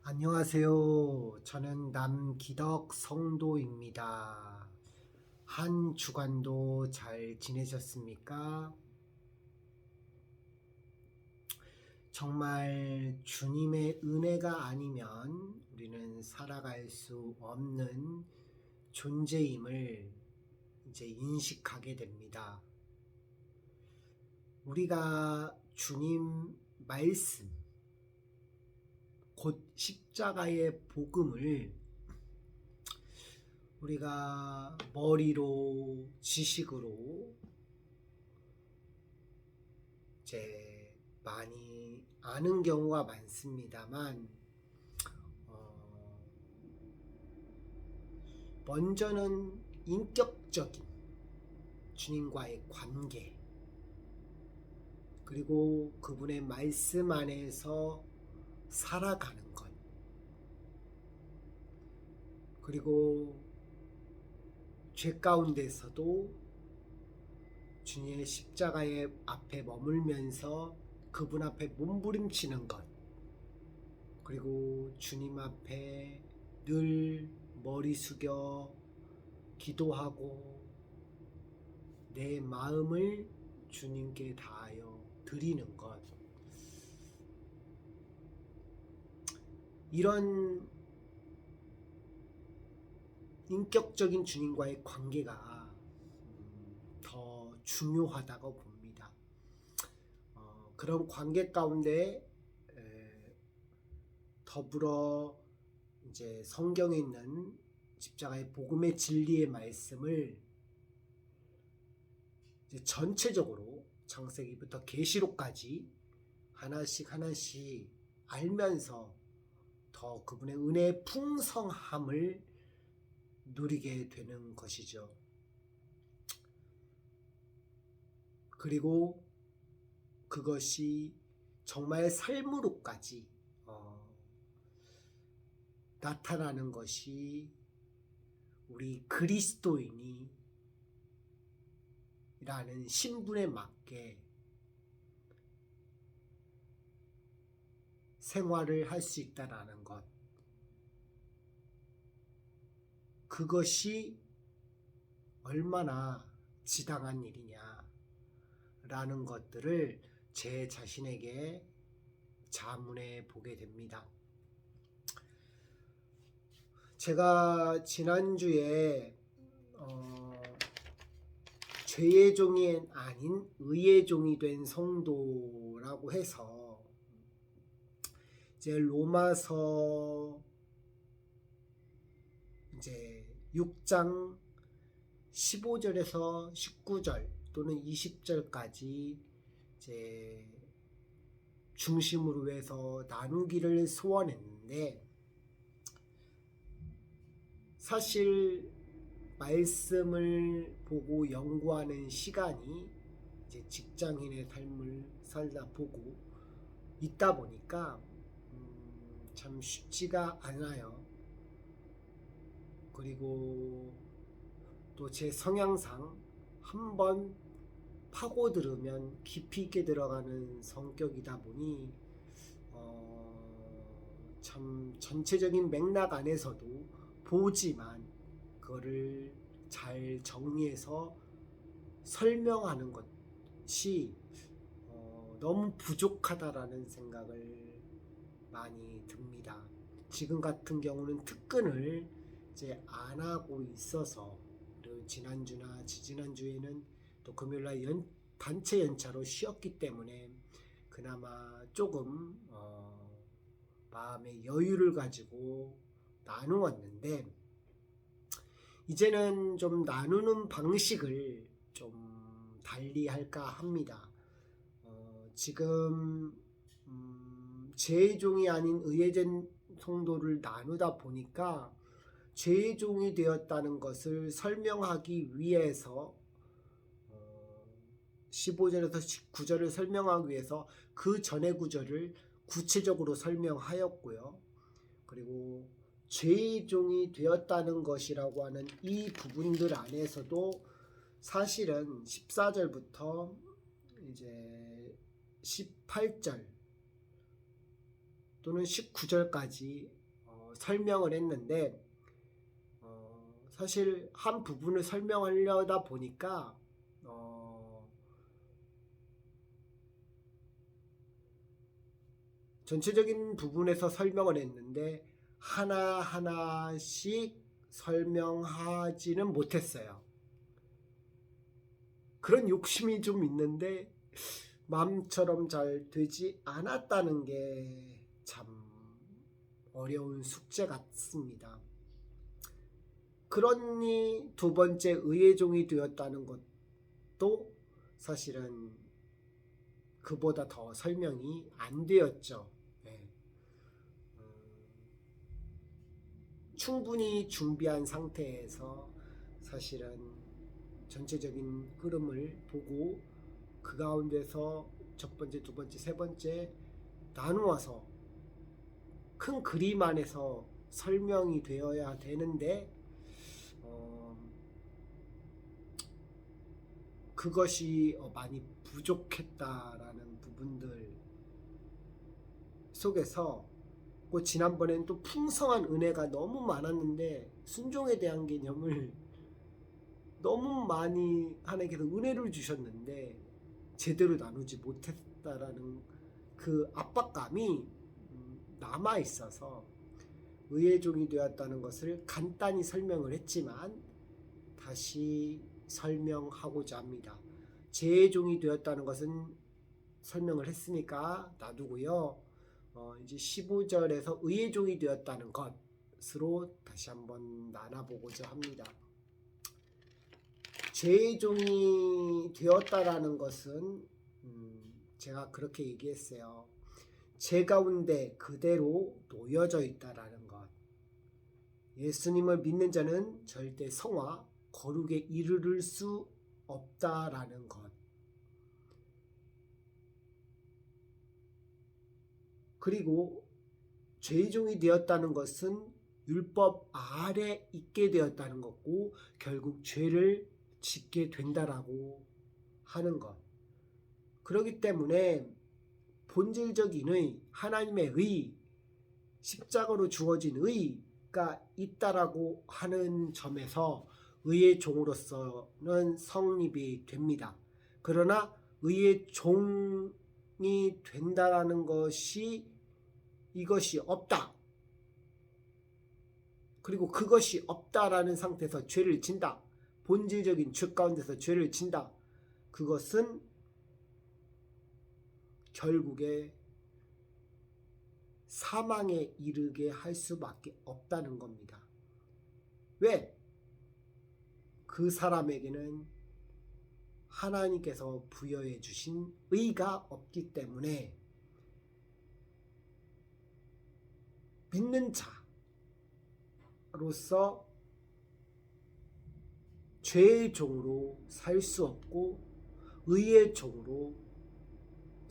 안녕하세요. 저는 남기덕 성도입니다. 한 주간도 잘 지내셨습니까? 정말 주님의 은혜가 아니면 우리는 살아갈 수 없는 존재임을 이제 인식하게 됩니다. 우리가 주님 말씀, 곧 십자가의 복음을 우리가 머리로 지식으로 이제 많이 아는 경우가 많습니다만 먼저는 인격적인 주님과의 관계, 그리고 그분의 말씀 안에서 살아가는 것, 그리고 죄 가운데서도 주님의 십자가의 앞에 머물면서 그분 앞에 몸부림치는 것, 그리고 주님 앞에 늘 머리 숙여 기도하고 내 마음을 주님께 다하여 드리는 것, 이런 인격적인 주님과의 관계가 더 중요하다고 봅니다. 그런 관계 가운데 더불어 이제 성경에 있는 십자가의 복음의 진리의 말씀을 이제 전체적으로 창세기부터 계시록까지 하나씩 하나씩 알면서 더 그분의 은혜의 풍성함을 누리게 되는 것이죠. 그리고 그것이 정말 삶으로까지 나타나는 것이 우리 그리스도인이 라는 신분에 맞게 생활을 할 수 있다라는 것, 그것이 얼마나 지당한 일이냐라는 것들을 제 자신에게 자문해 보게 됩니다. 제가 지난주에 죄의 종이 아닌 의의 종이 된 성도라고 해서 이제 로마서 이제 6장 15절에서 19절 또는 20절까지 이제 중심으로 해서 나누기를 소원했는데, 사실 말씀을 보고 연구하는 시간이 이제 직장인의 삶을 살다 보고 있다 보니까 참 쉽지가 않아요. 그리고 또 제 성향상 한번 파고들으면 깊이 있게 들어가는 성격이다 보니 참 전체적인 맥락 안에서도 보지만 그거를 잘 정리해서 설명하는 것이 너무 부족하다라는 생각을 많이 듭니다. 지금 같은 경우는 특근을 이제 안 하고 있어서, 그리고 지난주나 지지난주에는 또 금요일날 단체 연차로 쉬었기 때문에 그나마 조금 마음의 여유를 가지고 나누었는데, 이제는 좀 나누는 방식을 좀 달리 할까 합니다. 지금 죄의 종이 아닌 의의 성도를 나누다 보니까 죄의 종이 되었다는 것을 설명하기 위해서 15절에서 19절을 설명하기 위해서 그 전의 구절을 구체적으로 설명하였고요. 그리고 죄의 종이 되었다는 것이라고 하는 이 부분들 안에서도 사실은 14절부터 이제 18절 또는 19절까지 설명을 했는데 사실 한 부분을 설명하려다 보니까 전체적인 부분에서 설명을 했는데 하나하나씩 설명하지는 못했어요. 그런 욕심이 좀 있는데 마음처럼 잘 되지 않았다는 게 참 어려운 숙제 같습니다. 그러니 두 번째 의의 종이 되었다는 것도 사실은 그보다 더 설명이 안 되었죠. 네. 충분히 준비한 상태에서 사실은 전체적인 흐름을 보고 그 가운데서 첫 번째, 두 번째, 세 번째 나누어서 큰 그림 안에서 설명이 되어야 되는데 그것이 많이 부족했다라는 부분들 속에서 지난번에는 또 풍성한 은혜가 너무 많았는데 순종에 대한 개념을 너무 많이 하나님께서 은혜를 주셨는데 제대로 나누지 못했다라는 그 압박감이 남아 있어서 의의 종이 되었다는 것을 간단히 설명을 했지만 다시 설명하고자 합니다. 죄의 종이 되었다는 것은 설명을 했으니까 놔두고요. 이제 15절에서 의의 종이 되었다는 것으로 다시 한번 나눠보고자 합니다. 죄의 종이 되었다라는 것은 제가 그렇게 얘기했어요. 죄 가운데 그대로 놓여져 있다라는 것. 예수님을 믿는 자는 절대 성화, 거룩에 이르를 수 없다라는 것. 그리고 죄의 종이 되었다는 것은 율법 아래 있게 되었다는 것고 결국 죄를 짓게 된다라고 하는 것. 그렇기 때문에 본질적인 의, 하나님의 의, 십자가로 주어진 의가 있다라고 하는 점에서 의의 종으로서는 성립이 됩니다. 그러나 의의 종이 된다라는 것이 이것이 없다. 그리고 그것이 없다라는 상태에서 죄를 진다. 본질적인 죄 가운데서 죄를 진다. 그것은 결국에 사망에 이르게 할 수밖에 없다는 겁니다. 왜? 그 사람에게는 하나님께서 부여해 주신 의가 없기 때문에 믿는 자로서 죄의 종으로 살 수 없고 의의 종으로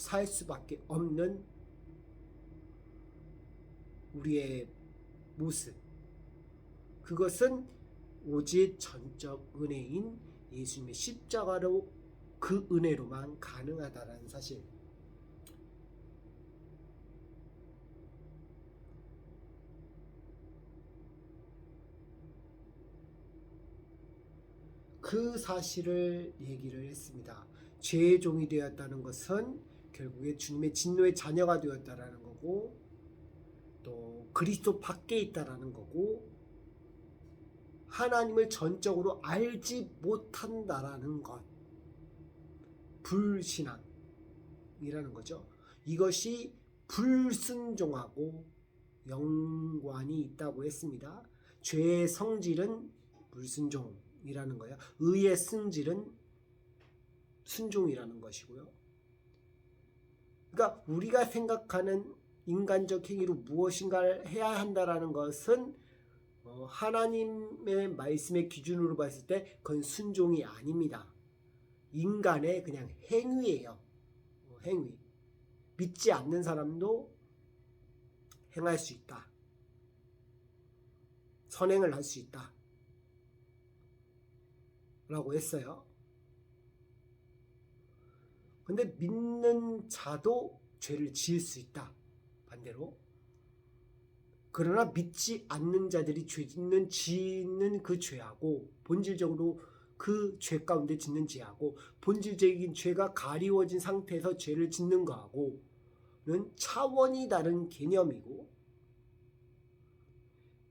살 수밖에 없는 우리의 모습. 그것은 오직 전적 은혜인 예수님의 십자가로 그 은혜로만 가능하다는 사실. 그 사실을 얘기를 했습니다. 죄의 종이 되었다는 것은 결국에 주님의 진노의 자녀가 되었다라는 거고 또 그리스도 밖에 있다라는 거고 하나님을 전적으로 알지 못한다라는 것. 불신앙이라는 거죠. 이것이 불순종하고 연관이 있다고 했습니다. 죄의 성질은 불순종이라는 거예요. 의의 승질은 순종이라는 것이고요. 그러니까 우리가 생각하는 인간적 행위로 무엇인가를 해야 한다라는 것은 하나님의 말씀의 기준으로 봤을 때 그건 순종이 아닙니다. 인간의 그냥 행위예요. 행위. 믿지 않는 사람도 행할 수 있다. 선행을 할 수 있다. 라고 했어요. 근데 믿는 자도 죄를 지을 수 있다. 반대로. 그러나 믿지 않는 자들이 짓는 그 죄하고 본질적으로 그 죄 가운데 짓는 죄하고 본질적인 죄가 가리워진 상태에서 죄를 짓는 거하고는 차원이 다른 개념이고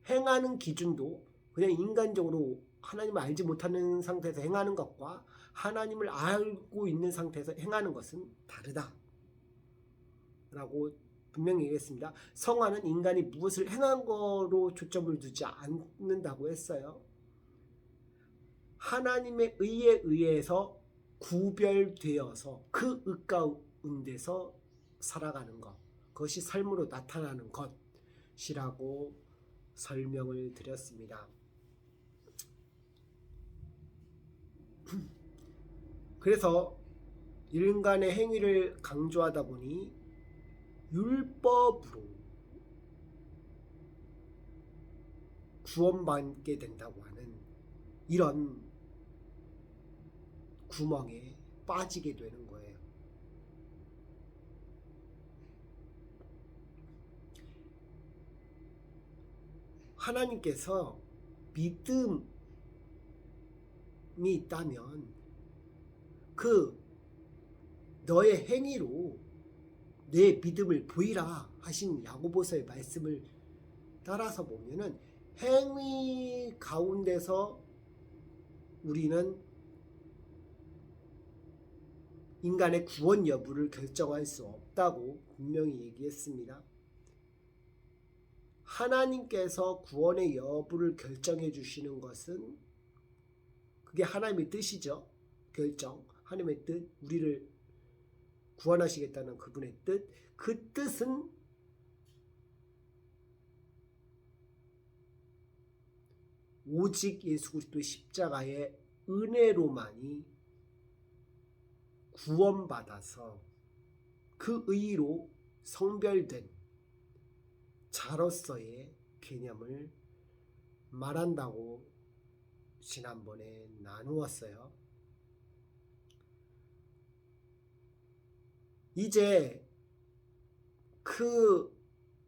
행하는 기준도 그냥 인간적으로 하나님을 알지 못하는 상태에서 행하는 것과 하나님을 알고 있는 상태에서 행하는 것은 다르다 라고 분명히 얘기했습니다. 성화는 인간이 무엇을 행한 거로 초점을 두지 않는다고 했어요. 하나님의 의에 의해서 구별되어서 그 의 가운데서 살아가는 것, 그것이 삶으로 나타나는 것이라고 설명을 드렸습니다. 그래서 인간의 행위를 강조하다 보니 율법으로 구원받게 된다고 하는 이런 구멍에 빠지게 되는 거예요. 하나님께서 믿음이 있다면 그 너의 행위로 내 믿음을 보이라 하신 야고보서의 말씀을 따라서 보면은 행위 가운데서 우리는 인간의 구원 여부를 결정할 수 없다고 분명히 얘기했습니다. 하나님께서 구원의 여부를 결정해 주시는 것은 그게 하나님의 뜻이죠. 결정, 하나님의 뜻, 우리를 구원하시겠다는 그분의 뜻, 그 뜻은 오직 예수 그리스도의 십자가의 은혜로만이 구원받아서 그 의로 성별된 자로서의 개념을 말한다고 지난번에 나누었어요. 이제 그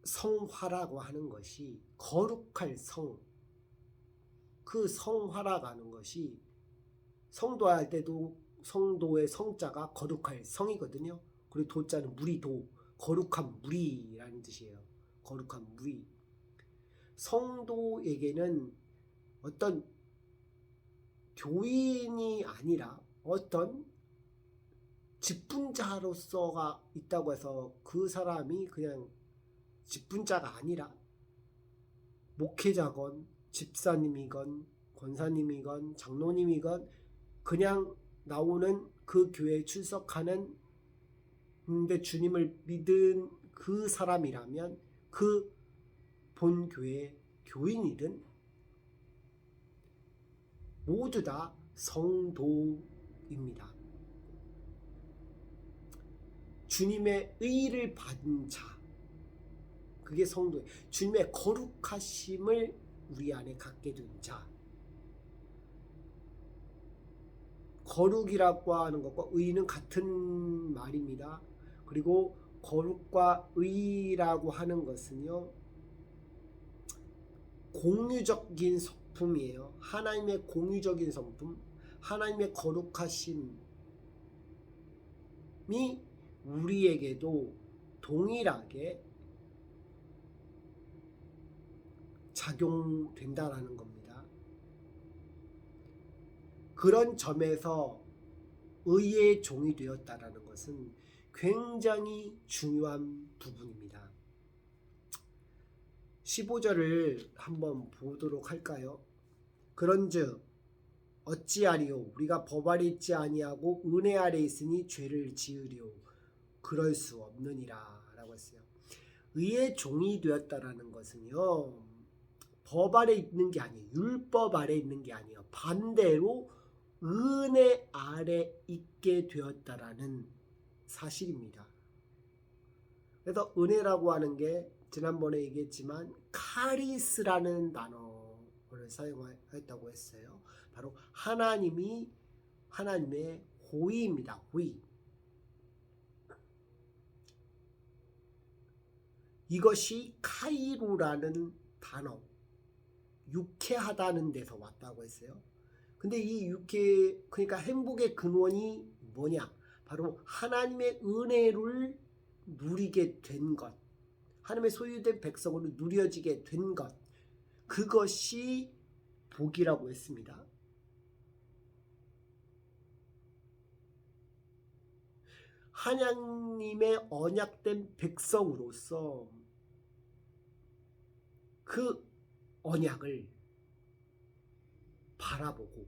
성화라고 하는 것이 거룩할 성, 그 성화라고 하는 것이 성도할 때도 성도의 성자가 거룩할 성이거든요. 그리고 도자는 무리도, 거룩한 무리라는 뜻이에요. 거룩한 무리. 성도에게는 어떤 교인이 아니라 어떤 직분자로서가 있다고 해서 그 사람이 그냥 직분자가 아니라 목회자건 집사님이건 권사님이건 장로님이건 그냥 나오는 그 교회에 출석하는 근데 주님을 믿은 그 사람이라면 그 본교회 교인이든 모두 다 성도입니다. 주님의 의를 받은 자, 그게 성도예요. 주님의 거룩하심을 우리 안에 갖게 된 자. 거룩이라고 하는 것과 의는 같은 말입니다. 그리고 거룩과 의라고 하는 것은요, 공유적인 성품이에요. 하나님의 공유적인 성품, 하나님의 거룩하심이 우리에게도 동일하게 작용된다라는 겁니다. 그런 점에서 의의 종이 되었다라는 것은 굉장히 중요한 부분입니다. 15절을 한번 보도록 할까요? 그런즉 어찌하리요? 우리가 법 아래 있지 아니하고 은혜 아래 있으니 죄를 지으리요? 그럴 수 없느니라 라고 했어요. 의의 종이 되었다라는 것은요, 법 아래 있는 게 아니에요. 율법 아래 있는 게 아니에요. 반대로 은혜 아래 있게 되었다라는 사실입니다. 그래서 은혜라고 하는 게 지난번에 얘기했지만 카리스라는 단어를 사용했다고 했어요. 바로 하나님의 호의입니다. 호의. 이것이 카이루라는 단어, 유쾌하다는 데서 왔다고 했어요. 근데 이 유쾌, 그러니까 행복의 근원이 뭐냐? 바로 하나님의 은혜를 누리게 된 것, 하나님의 소유된 백성으로 누려지게 된 것, 그것이 복이라고 했습니다. 하나님의 언약된 백성으로서 그 언약을 바라보고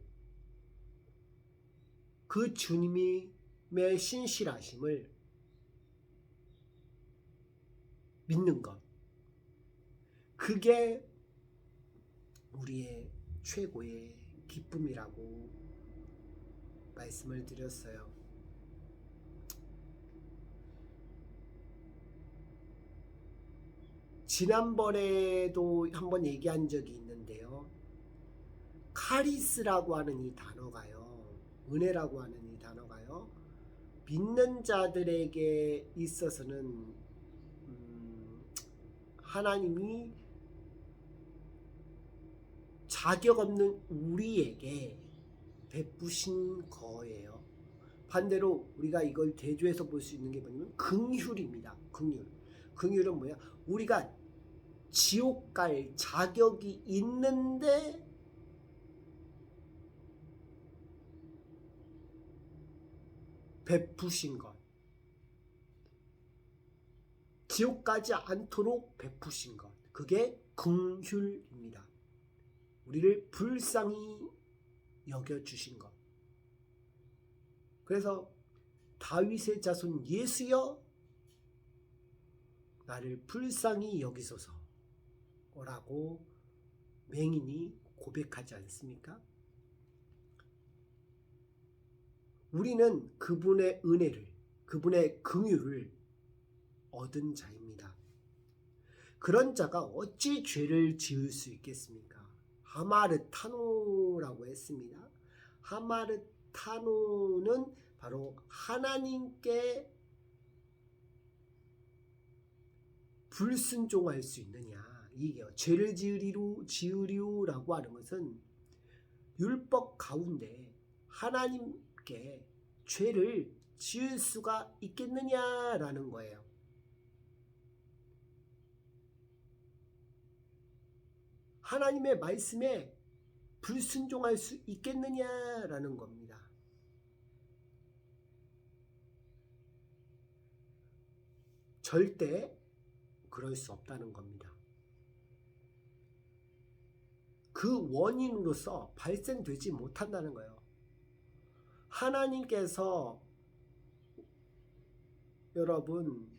그 주님의 신실하심을 믿는 것, 그게 우리의 최고의 기쁨이라고 말씀을 드렸어요. 지난번에도 한번 얘기한 적이 있는데요. 카리스라고 하는 이 단어가요, 은혜라고 하는 이 단어가요, 믿는 자들에게 있어서는 하나님이 자격 없는 우리에게 베푸신 거예요. 반대로 우리가 이걸 대조해서 볼 수 있는 게 뭐냐면 긍휼입니다. 긍휼. 긍휼은 뭐야? 우리가 지옥 갈 자격이 있는데 베푸신 것. 지옥 가지 않도록 베푸신 것. 그게 긍휼입니다. 우리를 불쌍히 여겨주신 것. 그래서 다윗의 자손 예수여 나를 불쌍히 여기소서 라고 맹인이 고백하지 않습니까? 우리는 그분의 은혜를, 그분의 긍휼을 얻은 자입니다. 그런 자가 어찌 죄를 지을 수 있겠습니까? 하마르타노라고 했습니다. 하마르타노는 바로 하나님께 불순종할 수 있느냐, 이게요. 죄를 지으리오라고 하는 것은 율법 가운데 하나님께 죄를 지을 수가 있겠느냐라는 거예요. 하나님의 말씀에 불순종할 수 있겠느냐라는 겁니다. 절대 그럴 수 없다는 겁니다. 그 원인으로서 발생되지 못한다는 거예요. 하나님께서 여러분,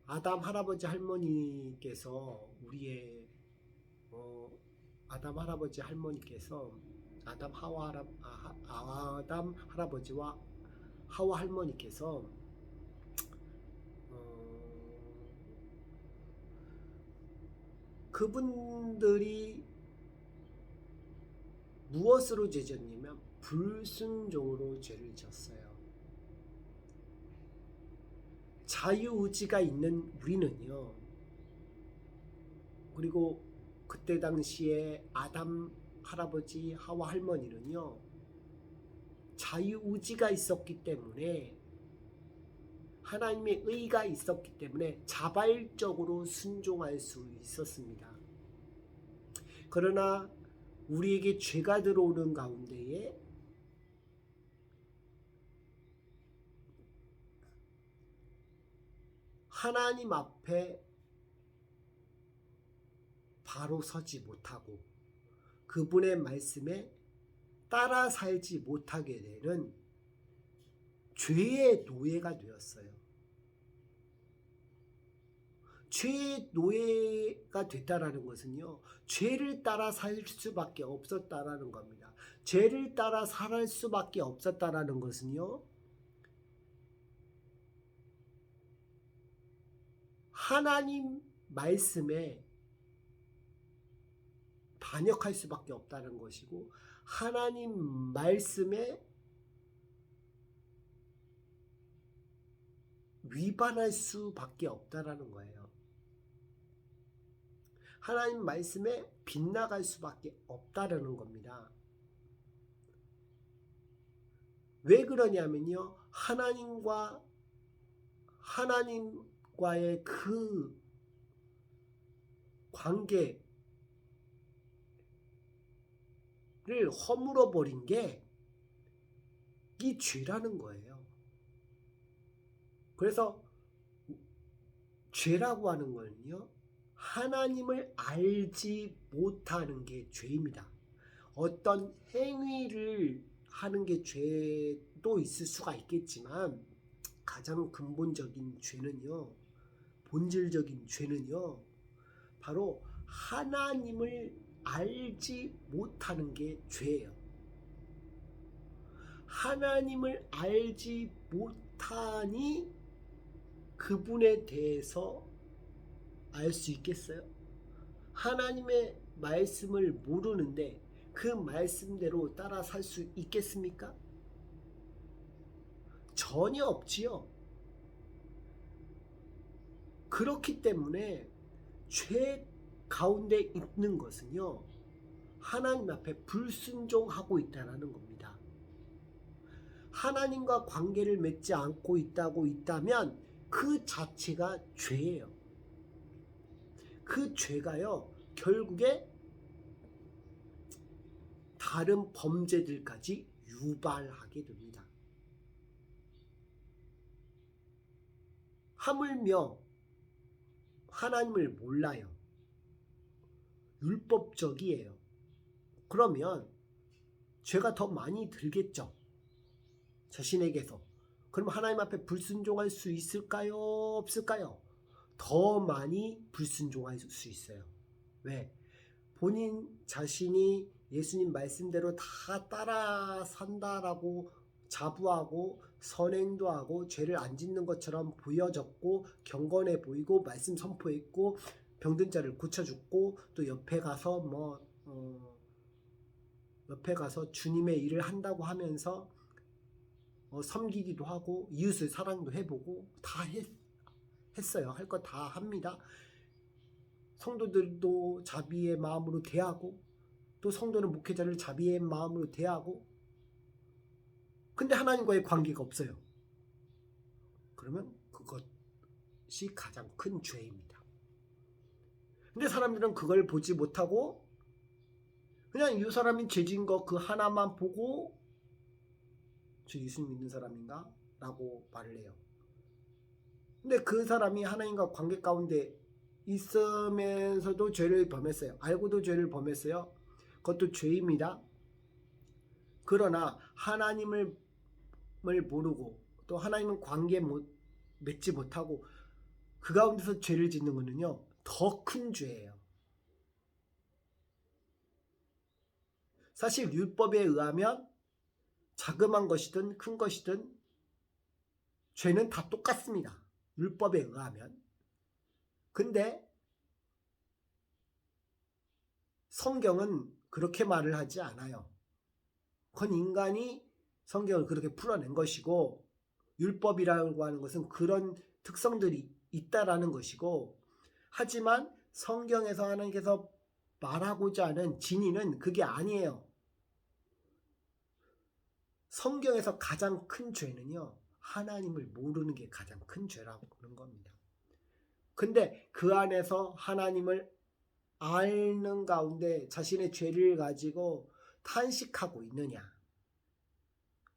아담 할아버지 할머니께서 우리의 아담 할아버지 할머니께서 아담 할아버지와 하와 할머니께서 그분들이 무엇으로 죄 졌냐면 불순종으로 죄를 졌어요. 자유의지가 있는 우리는요, 그리고 그때 당시에 아담 할아버지 하와 할머니는요, 자유의지가 있었기 때문에, 하나님의 의가 있었기 때문에 자발적으로 순종할 수 있었습니다. 그러나 우리에게 죄가 들어오는 가운데에 하나님 앞에 바로 서지 못하고 그분의 말씀에 따라 살지 못하게 되는 죄의 노예가 되었어요. 죄의 노예가 됐다라는 것은요, 죄를 따라 살 수밖에 없었다라는 겁니다. 죄를 따라 살 수밖에 없었다라는 것은요, 하나님 말씀에 반역할 수밖에 없다는 것이고, 하나님 말씀에 위반할 수밖에 없다라는 거예요. 하나님 말씀에 빗나갈 수밖에 없다라는 겁니다. 왜 그러냐면요. 하나님과의 그 관계를 허물어 버린 게 이 죄라는 거예요. 그래서 죄라고 하는 거는요. 하나님을 알지 못하는 게 죄입니다. 어떤 행위를 하는 게 죄도 있을 수가 있겠지만 가장 근본적인 죄는요. 본질적인 죄는요. 바로 하나님을 알지 못하는 게 죄예요. 하나님을 알지 못하니 그분에 대해서 알 수 있겠어요? 하나님의 말씀을 모르는데 그 말씀대로 따라 살 수 있겠습니까? 전혀 없지요. 그렇기 때문에 죄 가운데 있는 것은요. 하나님 앞에 불순종하고 있다는 겁니다. 하나님과 관계를 맺지 않고 있다면 그 자체가 죄예요. 그 죄가요. 결국에 다른 범죄들까지 유발하게 됩니다. 하물며 하나님을 몰라요. 율법적이에요. 그러면 죄가 더 많이 들겠죠. 자신에게서. 그럼 하나님 앞에 불순종할 수 있을까요? 없을까요? 더 많이 불순종할 수 있어요. 왜? 본인 자신이 예수님 말씀대로 다 따라 산다라고 자부하고 선행도 하고 죄를 안 짓는 것처럼 보여졌고 경건해 보이고 말씀 선포했고 병든 자를 고쳐줬고 또 옆에 가서 옆에 가서 주님의 일을 한다고 하면서 섬기기도 하고 이웃을 사랑도 해보고 다 했어요. 할 거 다 합니다. 성도들도 자비의 마음으로 대하고 또 성도는 목회자를 자비의 마음으로 대하고 근데 하나님과의 관계가 없어요. 그러면 그것이 가장 큰 죄입니다. 근데 사람들은 그걸 보지 못하고 그냥 이 사람이 죄진 거 그 하나만 보고 저 예수님 믿는 사람인가? 라고 말을 해요. 근데 그 사람이 하나님과 관계 가운데 있으면서도 죄를 범했어요. 알고도 죄를 범했어요. 그것도 죄입니다. 그러나 하나님을 모르고 또 하나님은 관계 맺지 못하고 그 가운데서 죄를 짓는 것은요. 더 큰 죄예요. 사실 율법에 의하면 자그만 것이든 큰 것이든 죄는 다 똑같습니다. 율법에 의하면. 근데 성경은 그렇게 말을 하지 않아요. 그건 인간이 성경을 그렇게 풀어낸 것이고 율법이라고 하는 것은 그런 특성들이 있다라는 것이고 하지만 성경에서 하나님께서 말하고자 하는 진리는 그게 아니에요. 성경에서 가장 큰 죄는요. 하나님을 모르는 게 가장 큰 죄라고 하는 겁니다. 근데 그 안에서 하나님을 아는 가운데 자신의 죄를 가지고 탄식하고 있느냐,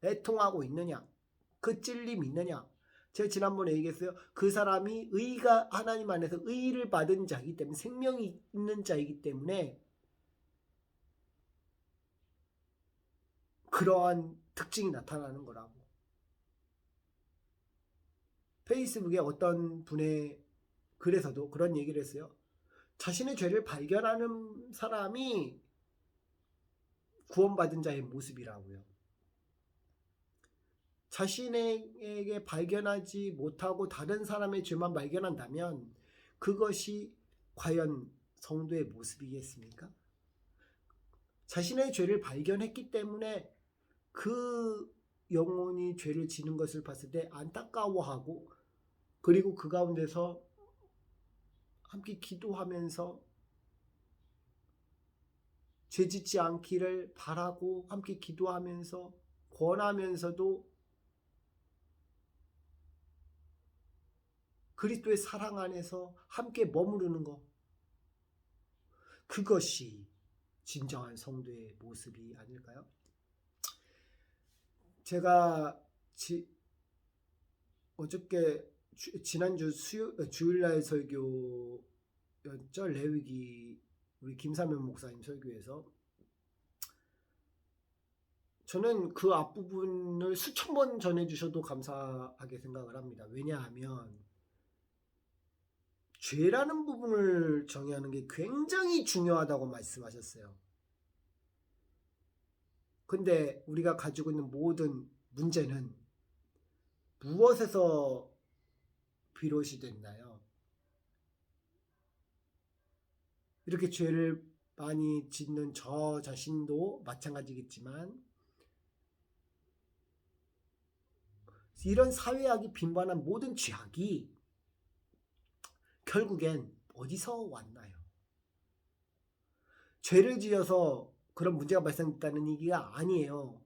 애통하고 있느냐, 그 찔림이 있느냐. 제가 지난번에 얘기했어요. 그 사람이 의가 하나님 안에서 의를 받은 자이기 때문에 생명이 있는 자이기 때문에 그러한 특징이 나타나는 거라고. 페이스북에 어떤 분의 글에서도 그런 얘기를 했어요. 자신의 죄를 발견하는 사람이 구원받은 자의 모습이라고요. 자신에게 발견하지 못하고 다른 사람의 죄만 발견한다면 그것이 과연 성도의 모습이겠습니까? 자신의 죄를 발견했기 때문에 그 영혼이 죄를 지는 것을 봤을 때 안타까워하고 그리고 그 가운데서 함께 기도하면서 죄 짓지 않기를 바라고 함께 기도하면서 권하면서도 그리스도의 사랑 안에서 함께 머무르는 것, 그것이 진정한 성도의 모습이 아닐까요? 제가 어저께 지난주 주일날 설교였죠. 레위기 우리 김사면 목사님 설교에서 저는 그 앞부분을 수천 번 전해주셔도 감사하게 생각을 합니다. 왜냐하면 죄라는 부분을 정의하는 게 굉장히 중요하다고 말씀하셨어요. 근데 우리가 가지고 있는 모든 문제는 무엇에서 비롯이 됐나요? 이렇게 죄를 많이 짓는 저 자신도 마찬가지겠지만 이런 사회학이 빈번한 모든 죄악이 결국엔 어디서 왔나요? 죄를 지어서 그런 문제가 발생했다는 얘기가 아니에요.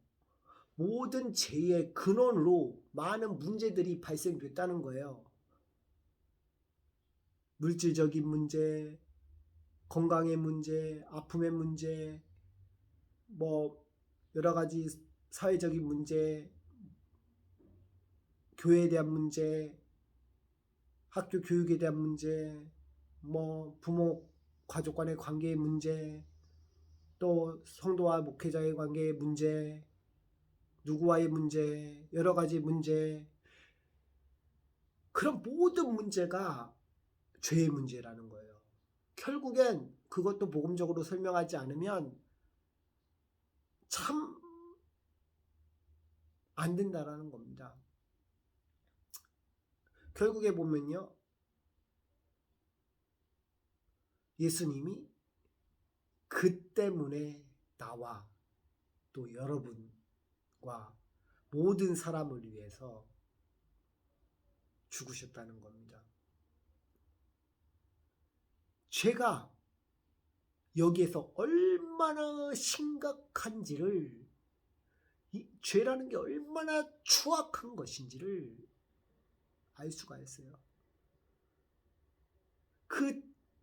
모든 죄의 근원으로 많은 문제들이 발생됐다는 거예요. 물질적인 문제, 건강의 문제, 아픔의 문제, 뭐 여러 가지 사회적인 문제, 교회에 대한 문제, 학교 교육에 대한 문제, 뭐 부모 가족 간의 관계의 문제, 또 성도와 목회자의 관계의 문제, 누구와의 문제, 여러 가지 문제, 그런 모든 문제가 죄의 문제라는 거예요. 결국엔 그것도 복음적으로 설명하지 않으면 참 안 된다라는 겁니다. 결국에 보면요, 예수님이 그 때문에 나와 또 여러분과 모든 사람을 위해서 죽으셨다는 겁니다. 죄가 여기에서 얼마나 심각한지를, 이 죄라는 게 얼마나 추악한 것인지를 알 수가 있어요. 그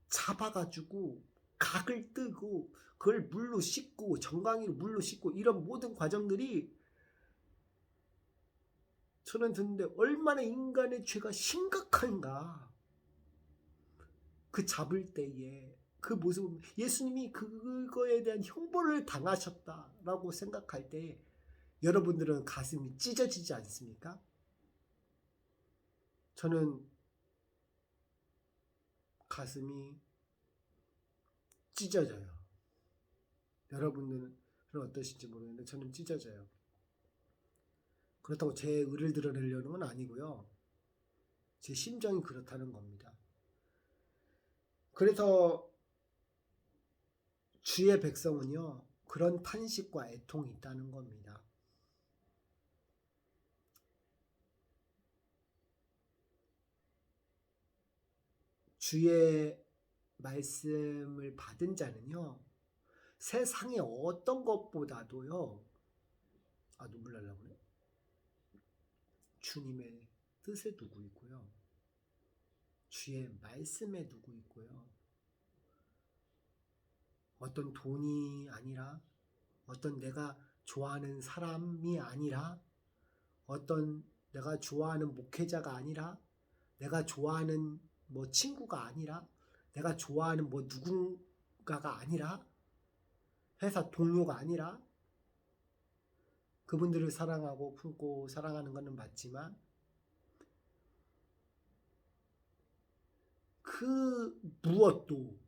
잡아가지고 각을 뜨고 그걸 물로 씻고 정강이로 물로 씻고 이런 모든 과정들이 저는 듣는데 얼마나 인간의 죄가 심각한가. 그 잡을 때에 그 모습, 예수님이 그거에 대한 형벌을 당하셨다라고 생각할 때 여러분들은 가슴이 찢어지지 않습니까? 저는 가슴이 찢어져요. 여러분들은 어떠신지 모르겠는데 저는 찢어져요. 그렇다고 제 의를 드러내려는 건 아니고요. 제 심정이 그렇다는 겁니다. 그래서 주의 백성은요, 그런 탄식과 애통이 있다는 겁니다. 주의 말씀을 받은 자는요, 세상의 어떤 것보다도요, 눈물 날라고 그래. 주님의 뜻에 두고 있고요. 주의 말씀에 두고 있고요. 어떤 돈이 아니라, 어떤 내가 좋아하는 사람이 아니라, 어떤 내가 좋아하는 목회자가 아니라, 내가 좋아하는 뭐 친구가 아니라, 내가 좋아하는 뭐 누군가가 아니라, 회사 동료가 아니라, 그분들을 사랑하고 품고 사랑하는 것은 맞지만 그 무엇도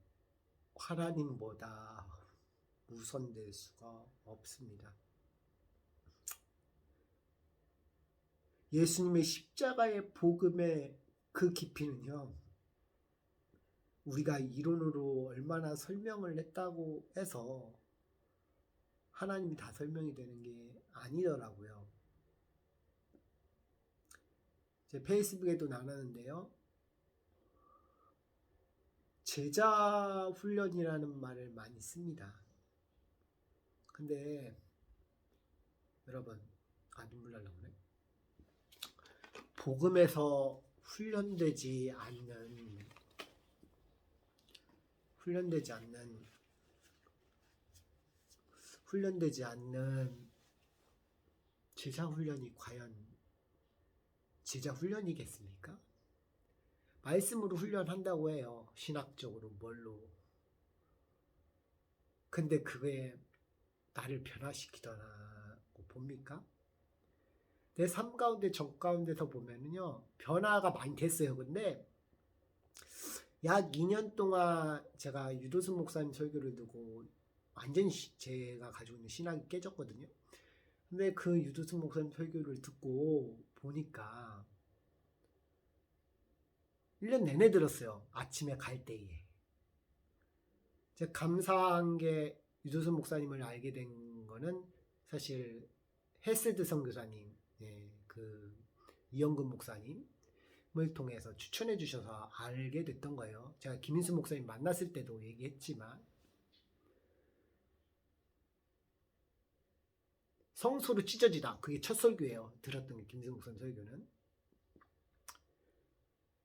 하나님보다 우선될 수가 없습니다. 예수님의 십자가의 복음의 그 깊이는요, 우리가 이론으로 얼마나 설명을 했다고 해서 하나님이 다 설명이 되는 게 아니더라고요. 제 페이스북에도 나누는데요, 제자 훈련이라는 말을 많이 씁니다. 근데 여러분, 눈물 날라 그래. 복음에서 훈련되지 않는 제자 훈련이 과연 제자 훈련이겠습니까? 말씀으로 훈련한다고 해요. 신학적으로 뭘로. 근데 그게 나를 변화시키더라고 봅니까? 내 삶 가운데 정 가운데서 보면은요, 변화가 많이 됐어요. 근데 약 2년 동안 제가 유도순 목사님 설교를 듣고 완전히 제가 가지고 있는 신학이 깨졌거든요. 근데 그 유도순 목사님 설교를 듣고 보니까 1년 내내 들었어요. 아침에 갈 때에. 제가 감사한 게 유도순 목사님을 알게 된 거는 사실 헬세드 선교사님, 그 이영근 목사님을 통해서 추천해 주셔서 알게 됐던 거예요. 제가 김인수 목사님 만났을 때도 얘기했지만 성소로 찢어지다. 그게 첫 설교예요. 들었던 게 김인수 목사님 설교는.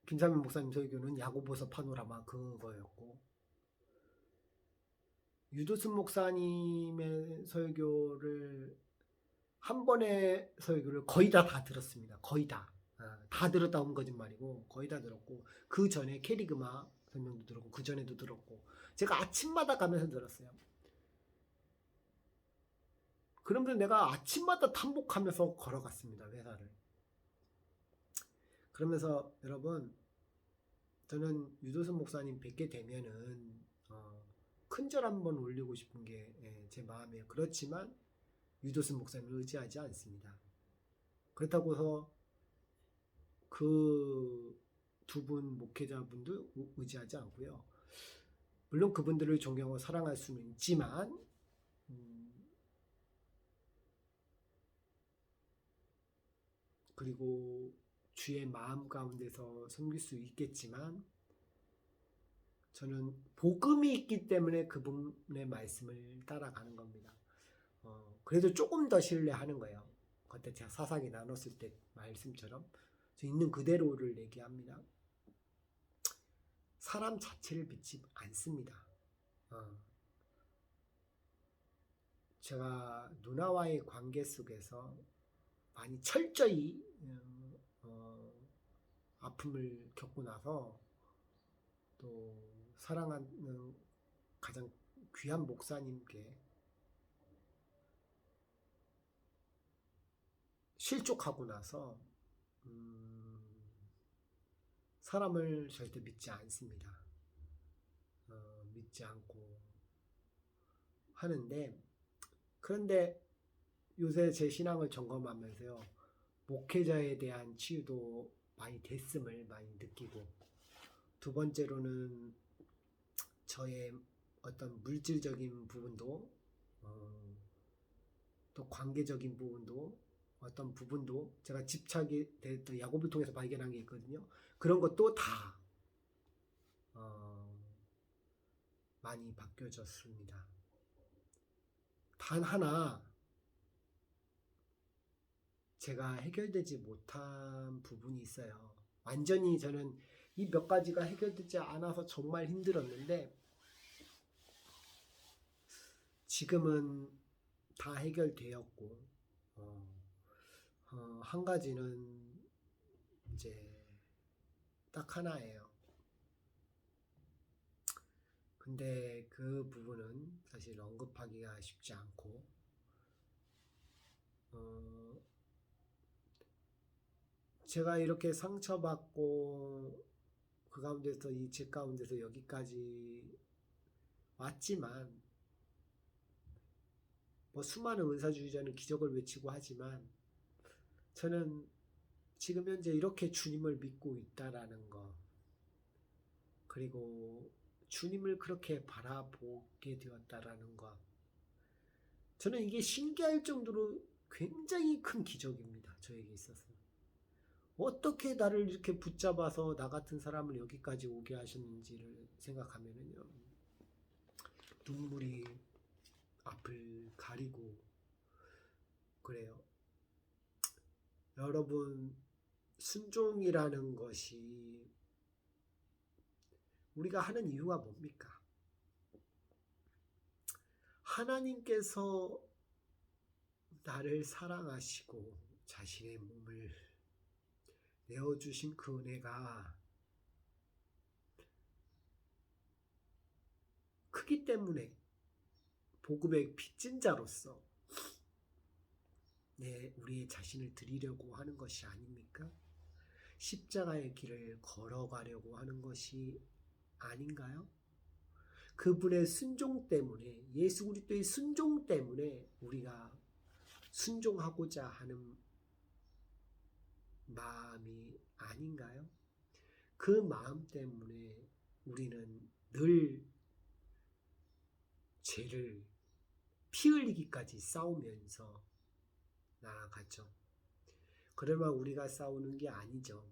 김삼일 목사님 설교는 야고보서 파노라마 그거였고, 유도순 목사님의 설교를 한 번의 설교를 거의 다 들었습니다. 거의 다. 다 들었다 온 거짓말이고 거의 다 들었고, 그 전에 캐리그마 설명도 들었고 그 전에도 들었고, 제가 아침마다 가면서 들었어요. 그러면서 내가 아침마다 탐복하면서 걸어갔습니다. 회사를. 그러면서 여러분, 저는 유도순 목사님 뵙게 되면은 큰절 한번 올리고 싶은 게 제 마음이에요. 그렇지만 유도순 목사님을 의지하지 않습니다. 그렇다고 해서 그 두 분 목회자분도 의지하지 않고요. 물론 그분들을 존경하고 사랑할 수는 있지만 그리고 주의 마음 가운데서 섬길 수 있겠지만, 저는 복음이 있기 때문에 그분의 말씀을 따라가는 겁니다. 그래도 조금 더 신뢰하는 거예요. 그때 제가 사사기 나눴을 때 말씀처럼 저 있는 그대로를 얘기합니다. 사람 자체를 믿지 않습니다. 제가 누나와의 관계 속에서 많이 철저히 아픔을 겪고 나서, 또 사랑하는 가장 귀한 목사님께 실족하고 나서 사람을 절대 믿지 않습니다. 믿지 않고 하는데, 그런데 요새 제 신앙을 점검하면서요, 목회자에 대한 치유도 많이 됐음을 많이 느끼고, 두 번째로는 저의 어떤 물질적인 부분도, 또 관계적인 부분도, 어떤 부분도 제가 집착이 됐던 야곱을 통해서 발견한 게 있거든요. 그런 것도 다 많이 바뀌어졌습니다. 단 하나 제가 해결되지 못한 부분이 있어요. 완전히 저는 이 몇 가지가 해결되지 않아서 정말 힘들었는데, 지금은 다 해결되었고, 한 가지는 이제 딱 하나예요. 근데 그 부분은 사실 언급하기가 쉽지 않고, 제가 이렇게 상처받고 그 가운데서 이 제 가운데서 여기까지 왔지만, 뭐 수많은 은사주의자는 기적을 외치고 하지만, 저는 지금 현재 이렇게 주님을 믿고 있다라는 거, 그리고 주님을 그렇게 바라보게 되었다라는 것, 저는 이게 신기할 정도로 굉장히 큰 기적입니다. 저에게 있어서. 어떻게 나를 이렇게 붙잡아서 나 같은 사람을 여기까지 오게 하셨는지를 생각하면은요, 눈물이 앞을 가리고 그래요. 여러분, 순종이라는 것이 우리가 하는 이유가 뭡니까? 하나님께서 나를 사랑하시고 자신의 몸을 내어주신 그 은혜가 크기 때문에 복음의 빚진 자로서 우리의 자신을 드리려고 하는 것이 아닙니까? 십자가의 길을 걸어가려고 하는 것이 아닌가요? 그분의 순종 때문에, 예수 그리스도의 순종 때문에 우리가 순종하고자 하는 마음이 아닌가요? 그 마음 때문에 우리는 늘 죄를 피 흘리기까지 싸우면서 나아가죠. 그러나 우리가 싸우는 게 아니죠.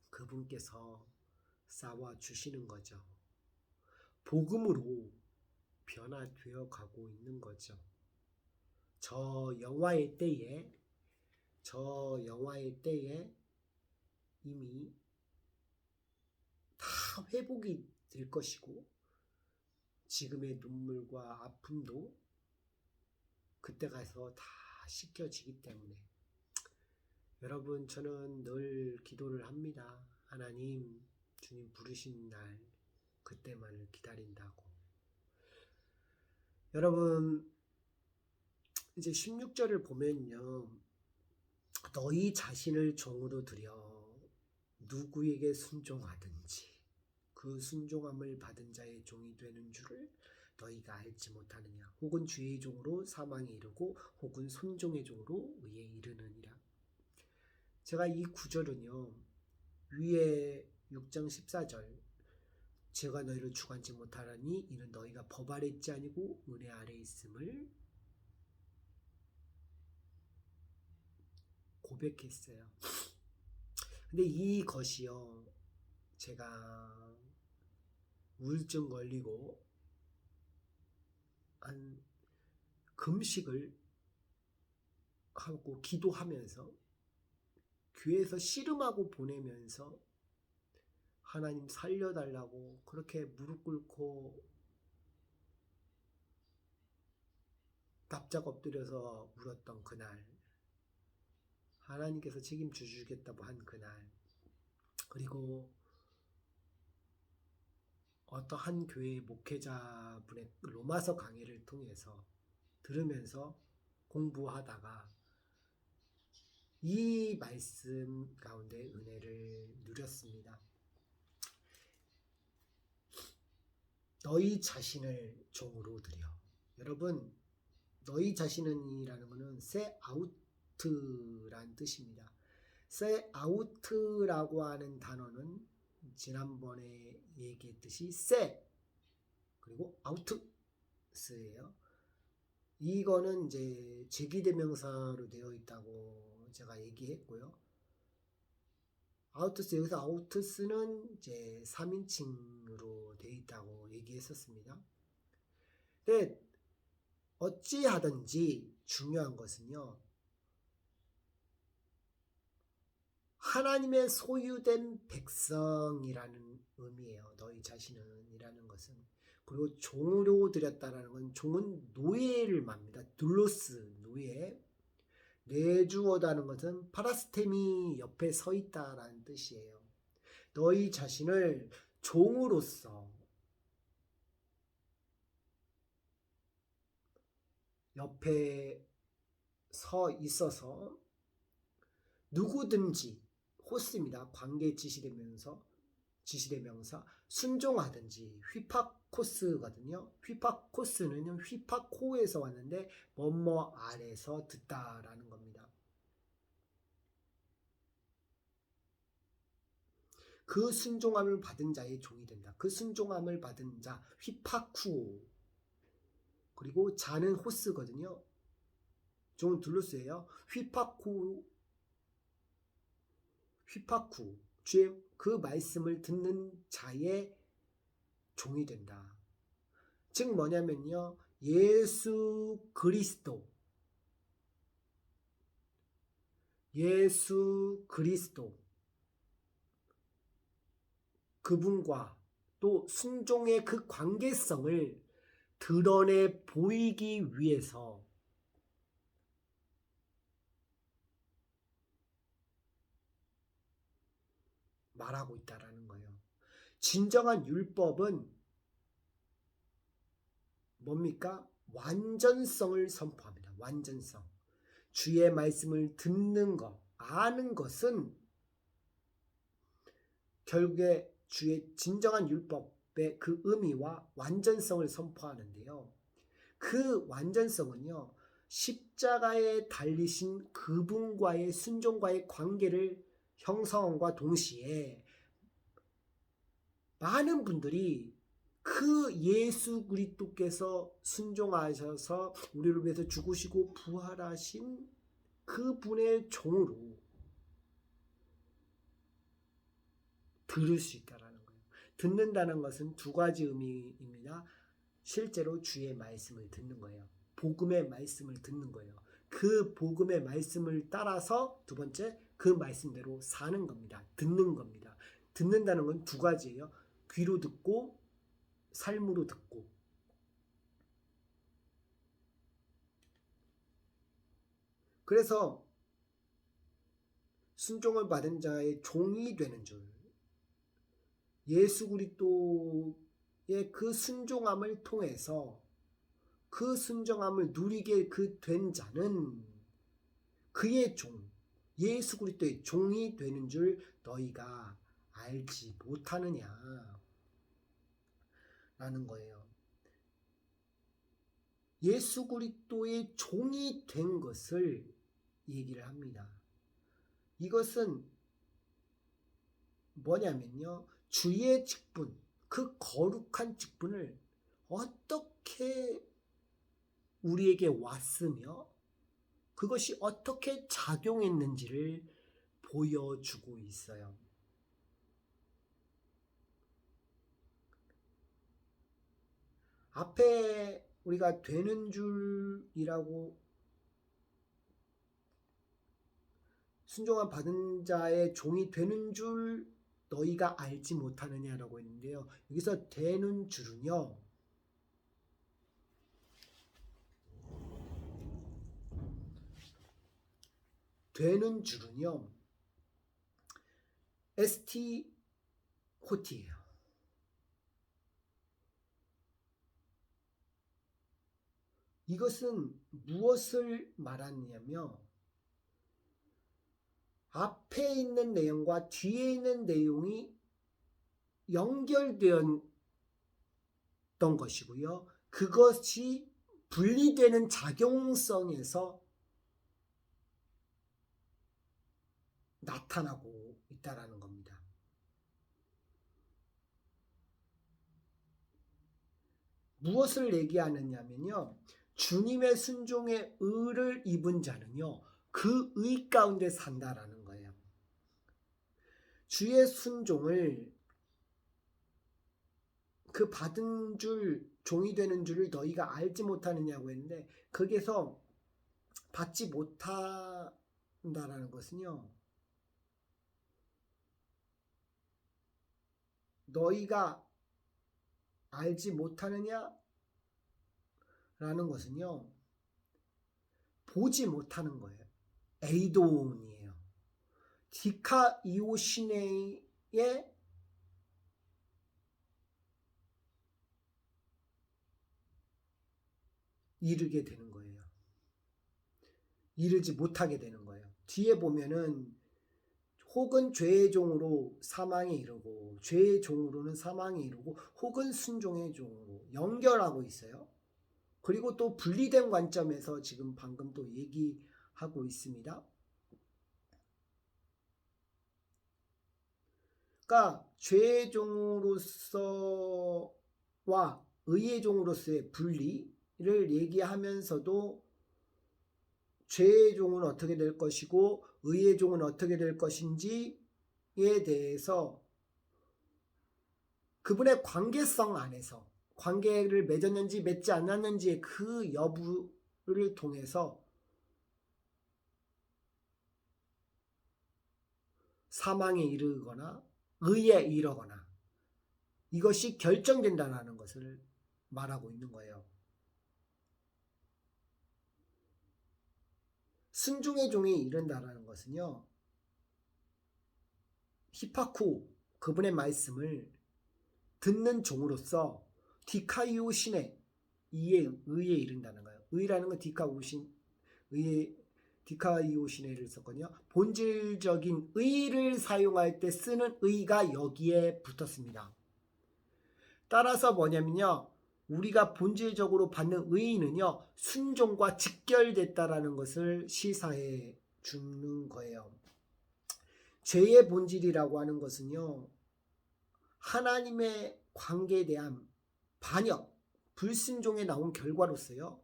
그분께서 싸워 주시는 거죠. 복음으로 변화되어 가고 있는 거죠. 저 영화의 때에 이미 다 회복이 될 것이고 지금의 눈물과 아픔도 그때 가서 다 씻겨지기 때문에 여러분, 저는 늘 기도를 합니다. 하나님, 주님 부르신 날 그때만을 기다린다고. 여러분, 이제 16절을 보면요, 너희 자신을 종으로 들여 누구에게 순종하든지 그 순종함을 받은 자의 종이 되는 줄을 너희가 알지 못하느냐. 혹은 주의 종으로 사망에 이르고 혹은 순종의 종으로 의에 이르느니라. 제가 이 구절은요, 위에 6장 14절 제가 너희를 주관치 못하라니 이는 너희가 법 아래 있지 아니고 은혜 아래 있음을 고백했어요. 근데 이것이요, 제가 우울증 걸리고 한 금식을 하고 기도하면서 교회에서 씨름하고 보내면서 하나님 살려달라고 그렇게 무릎 꿇고 납작 엎드려서 울었던 그날, 하나님께서 책임져 주겠다고 한 그날, 그리고 어떠한 교회의 목회자분의 로마서 강의를 통해서 들으면서 공부하다가 이 말씀 가운데 은혜를 누렸습니다. 너희 자신을 종으로 드려. 여러분, 너희 자신은이라는 것은 세 아우트란 뜻입니다. 세 아우트라고 하는 단어는 지난번에 얘기했듯이 세 그리고 아우트스예요. 이거는 이제 제기대명사로 되어 있다고 제가 얘기했고요. 아우트스, 여기서 아우트스는 이제 3인칭으로 되어 있다고 얘기했었습니다. 근데 어찌하든지 중요한 것은요, 하나님의 소유된 백성이라는 의미예요. 너희 자신은 이라는 것은. 그리고 종으로 드렸다라는 건, 종은 노예를 말합니다. 둘로스, 노예. 내주어다는 것은 파라스테미 옆에 서 있다라는 뜻이에요. 너희 자신을 종으로서 옆에 서 있어서 누구든지, 호스입니다. 관계 지시대명사 순종하든지, 휘파코스거든요. 휘파코스는 휘파코에서 왔는데 뭐뭐 아래서 듣다라는 겁니다. 그 순종함을 받은 자의 종이 된다. 그 순종함을 받은 자, 휘파쿠. 그리고 자는 호스거든요. 종은 둘로스예요. 휘파쿠, 주의 그 말씀을 듣는 자의 종이 된다. 즉 뭐냐면요, 예수 그리스도, 그분과 또 순종의 그 관계성을 드러내 보이기 위해서 말하고 있다라는 거예요. 진정한 율법은 뭡니까? 완전성을 선포합니다. 완전성. 주의 말씀을 듣는 것, 아는 것은 결국에 주의 진정한 율법의 그 의미와 완전성을 선포하는데요. 그 완전성은요, 십자가에 달리신 그분과의 순종과의 관계를 형성함과 동시에 많은 분들이 그 예수 그리스도께서 순종하셔서 우리를 위해서 죽으시고 부활하신 그분의 종으로 들을 수 있다는 거예요. 듣는다는 것은 두 가지 의미입니다. 실제로 주의 말씀을 듣는 거예요. 복음의 말씀을 듣는 거예요. 그 복음의 말씀을 따라서 두 번째 그 말씀대로 사는 겁니다. 듣는 겁니다. 듣는다는 건 두 가지예요. 귀로 듣고 삶으로 듣고. 그래서 순종을 받은 자의 종이 되는 줄, 예수 그리스도의 그 순종함을 통해서 그 순종함을 누리게 된 자는 그의 종, 예수 그리스도의 종이 되는 줄 너희가 알지 못하느냐 라는 거예요. 예수 그리스도의 종이 된 것을 얘기를 합니다. 이것은 뭐냐면요, 주의 직분, 그 거룩한 직분을 어떻게 우리에게 왔으며 그것이 어떻게 작용했는지를 보여주고 있어요. 앞에 우리가 되는 줄이라고 순종한 받은 자의 종이 되는 줄 너희가 알지 못하느냐라고 했는데요. 여기서 되는 줄은요, ST 호티예요. 이것은 무엇을 말하느냐면 앞에 있는 내용과 뒤에 있는 내용이 연결되었던 것이고요. 그것이 분리되는 작용성에서 나타나고 있다라는 겁니다. 무엇을 얘기하느냐면요, 주님의 순종의 의를 입은 자는요, 그 의 가운데 산다라는 거예요. 주의 순종을 그 받은 줄, 종이 되는 줄을 너희가 알지 못하느냐고 했는데, 거기서 받지 못한다라는 것은요, 너희가 알지 못하느냐? 라는 것은요, 보지 못하는 거예요. 에이도온이에요. 디카이오시네에 이르게 되는 거예요. 이르지 못하게 되는 거예요. 뒤에 보면은 혹은 죄의 종으로 사망에 이르고 죄의 종으로는 사망에 이르고 혹은 순종의 종으로 연결하고 있어요. 그리고 또 분리된 관점에서 지금 방금 또 얘기하고 있습니다. 그러니까 죄의 종으로서와 의의 종으로서의 분리를 얘기하면서도 죄의 종은 어떻게 될 것이고 의의 종은 어떻게 될 것인지에 대해서 그분의 관계성 안에서 관계를 맺었는지 맺지 않았는지의 그 여부를 통해서 사망에 이르거나 의에 이르거나 이것이 결정된다는 것을 말하고 있는 거예요. 순종의 종이 이른다라는 것은요, 히파쿠 그분의 말씀을 듣는 종으로서 디카이오 신의 의에 이른다는 거예요. 의라는 건 디카이오 신의를 썼거든요. 본질적인 의를 사용할 때 쓰는 의가 여기에 붙었습니다. 따라서 뭐냐면요, 우리가 본질적으로 받는 의의는요, 순종과 직결됐다라는 것을 시사해 주는 거예요. 죄의 본질이라고 하는 것은요, 하나님의 관계에 대한 반역, 불순종에 나온 결과로서요,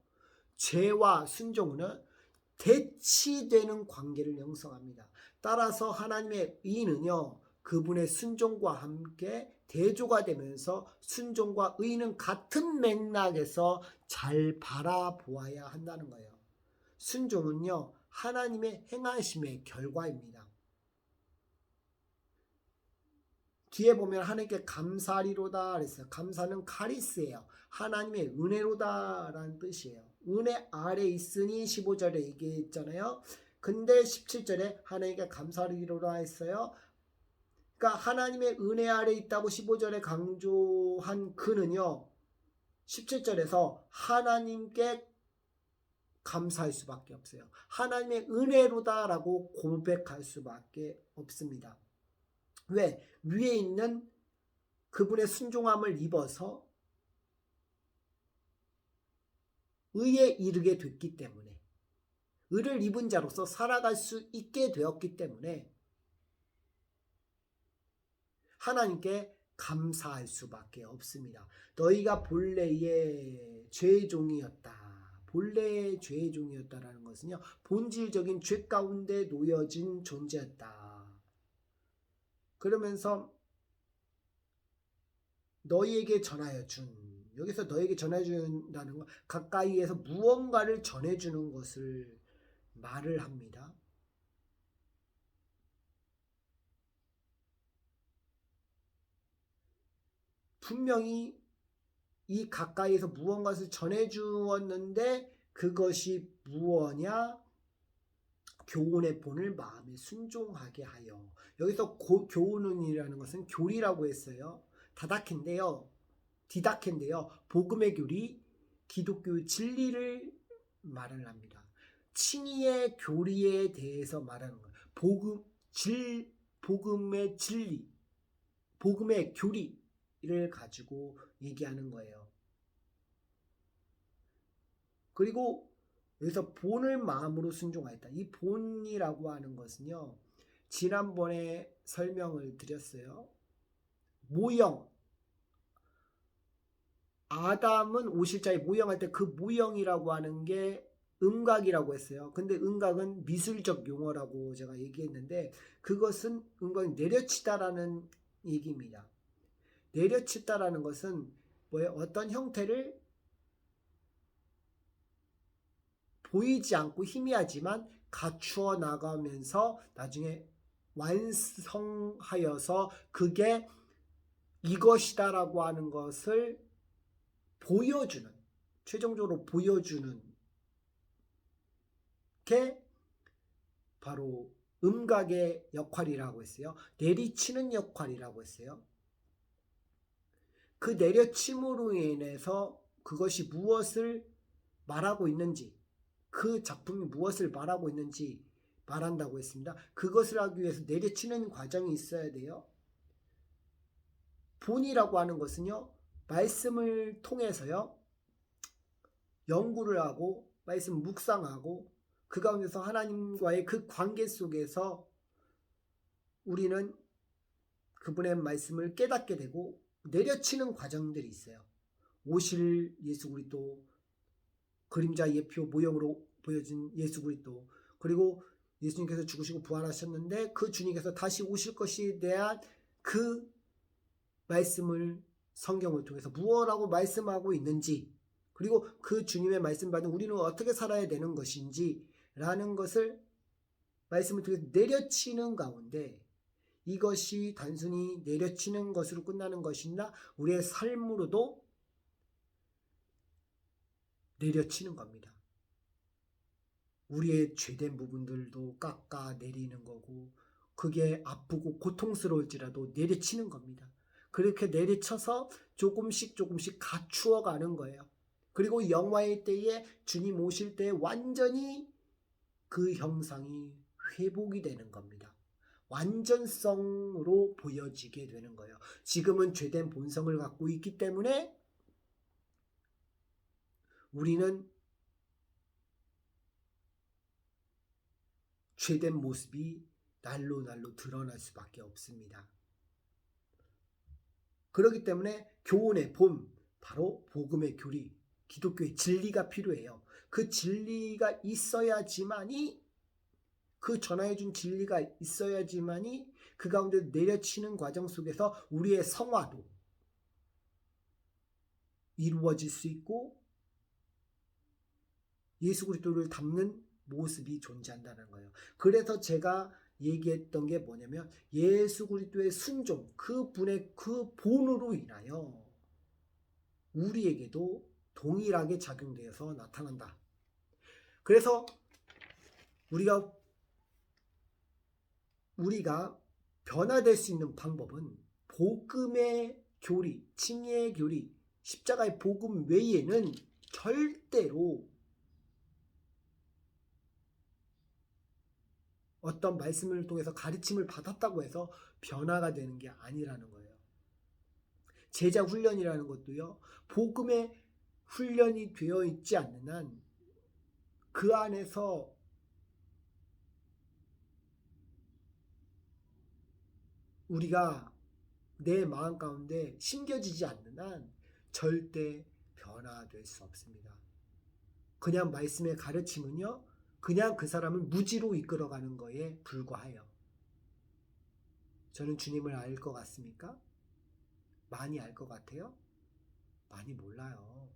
죄와 순종은 대치되는 관계를 형성합니다. 따라서 하나님의 의는요, 그분의 순종과 함께 대조가 되면서 순종과 의는 같은 맥락에서 잘 바라보아야 한다는 거예요. 순종은요, 하나님의 행하심의 결과입니다. 뒤에 보면 하나님께 감사리로다 그랬어요. 감사는 카리스예요. 하나님의 은혜로다 라는 뜻이에요. 은혜 아래 있으니 15절에 얘기했잖아요. 근데 17절에 하나님께 감사리로다 했어요. 그러니까 하나님의 은혜 아래 있다고 15절에 강조한 그는요, 17절에서 하나님께 감사할 수밖에 없어요. 하나님의 은혜로다라고 고백할 수밖에 없습니다. 왜? 위에 있는 그분의 순종함을 입어서 의에 이르게 됐기 때문에, 의를 입은 자로서 살아갈 수 있게 되었기 때문에 하나님께 감사할 수밖에 없습니다. 너희가 본래의 죄의 종이었다. 본래의 죄의 종이었다라는 것은요, 본질적인 죄 가운데 놓여진 존재였다. 그러면서 너희에게 전하여 준, 여기서 너희에게 전해 준다는 건 가까이에서 무언가를 전해주는 것을 말을 합니다. 분명히 이 가까이에서 무언가를 전해주었는데 그것이 무엇이냐? 교훈의 본을 마음에 순종하게 하여. 여기서 교훈이라는 것은 교리라고 했어요. 디다케인데요. 복음의 교리, 기독교의 진리를 말을 합니다. 칭의의 교리에 대해서 말하는 거예요. 복음의 진리, 복음의 교리를 가지고 얘기하는 거예요. 그리고 여기서 본을 마음으로 순종하였다. 이 본이라고 하는 것은요, 지난번에 설명을 드렸어요. 모형, 아담은 오실자의 모형할 때 그 모형이라고 하는 게 음각이라고 했어요. 근데 음각은 미술적 용어라고 제가 얘기했는데, 그것은 음각이 내려치다라는 얘기입니다. 내려치다라는 것은 뭐예요? 어떤 형태를 보이지 않고 희미하지만 갖추어 나가면서 나중에 완성하여서 그게 이것이다라고 하는 것을 보여주는, 최종적으로 보여주는 게 바로 음각의 역할이라고 했어요. 내리치는 역할이라고 했어요. 그 내려침으로 인해서 그것이 무엇을 말하고 있는지, 그 작품이 무엇을 말하고 있는지 말한다고 했습니다. 그것을 하기 위해서 내려치는 과정이 있어야 돼요. 본이라고 하는 것은요, 말씀을 통해서요, 연구를 하고 말씀 묵상하고 그 가운데서 하나님과의 그 관계 속에서 우리는 그분의 말씀을 깨닫게 되고 내려치는 과정들이 있어요. 오실 예수 그리스도, 그림자 예표 모형으로 보여진 예수 그리스도, 그리고 예수님께서 죽으시고 부활하셨는데 그 주님께서 다시 오실 것에 대한 그 말씀을 성경을 통해서 무엇라고 말씀하고 있는지, 그리고 그 주님의 말씀 받은 우리는 어떻게 살아야 되는 것인지 라는 것을 말씀을 통해서 내려치는 가운데, 이것이 단순히 내려치는 것으로 끝나는 것이나 우리의 삶으로도 내려치는 겁니다. 우리의 죄된 부분들도 깎아내리는 거고, 그게 아프고 고통스러울지라도 내려치는 겁니다. 그렇게 내려쳐서 조금씩 갖추어 가는 거예요. 그리고 영화의 때에 주님 오실 때 완전히 그 형상이 회복이 되는 겁니다. 완전성으로 보여지게 되는 거예요. 지금은 죄된 본성을 갖고 있기 때문에 우리는 죄된 모습이 날로 드러날 수밖에 없습니다. 그렇기 때문에 교훈의 본, 바로 복음의 교리, 기독교의 진리가 필요해요. 그 진리가 있어야지만이, 그 전해준 진리가 있어야지만이 그 가운데 내려치는 과정 속에서 우리의 성화도 이루어질 수 있고 예수 그리스도를 닮는 모습이 존재한다는 거예요. 그래서 제가 얘기했던 게 뭐냐면, 예수 그리스도의 순종, 그분의 그 본으로 인하여 우리에게도 동일하게 작용되어서 나타난다. 그래서 우리가 변화될 수 있는 방법은 복음의 교리, 칭의의 교리, 십자가의 복음 외에는 절대로 어떤 말씀을 통해서 가르침을 받았다고 해서 변화가 되는 게 아니라는 거예요. 제자 훈련이라는 것도요, 복음의 훈련이 되어 있지 않는 한 그 안에서 우리가 내 마음 가운데 심겨지지 않는 한 절대 변화될 수 없습니다. 그냥 말씀의 가르침은요, 그냥 그 사람을 무지로 이끌어가는 거에 불과해요. 저는 주님을 알 것 같습니까? 많이 알 것 같아요? 많이 몰라요.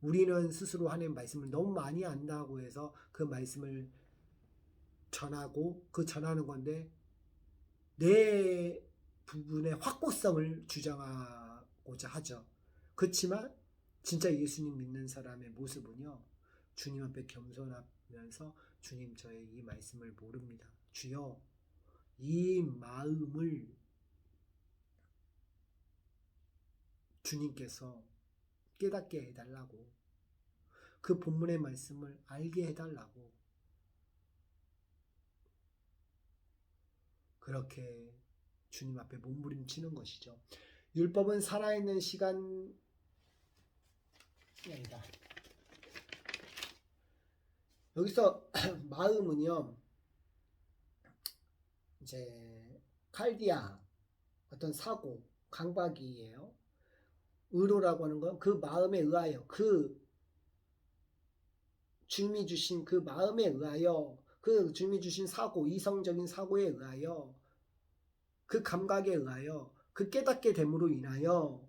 우리는 스스로 하나님 말씀을 너무 많이 안다고 해서 그 말씀을 전하고 그 전하는 건데, 내 부분의 확고성을 주장하고자 하죠. 그렇지만 진짜 예수님 믿는 사람의 모습은요, 주님 앞에 겸손하면서, 주님, 저의 이 말씀을 모릅니다. 주여, 이 마음을 주님께서 깨닫게 해달라고, 그 본문의 말씀을 알게 해달라고, 그렇게 주님 앞에 몸부림치는 것이죠. 율법은 살아있는 시간이 아니다. 여기서 마음은요, 이제 칼디아, 어떤 사고, 강박이에요. 의로라고 하는 건 그 마음에 의하여, 그 주님이 주신 그 마음에 의하여, 그 주님이 주신 사고, 이성적인 사고에 의하여, 그 감각에 의하여, 그 깨닫게 됨으로 인하여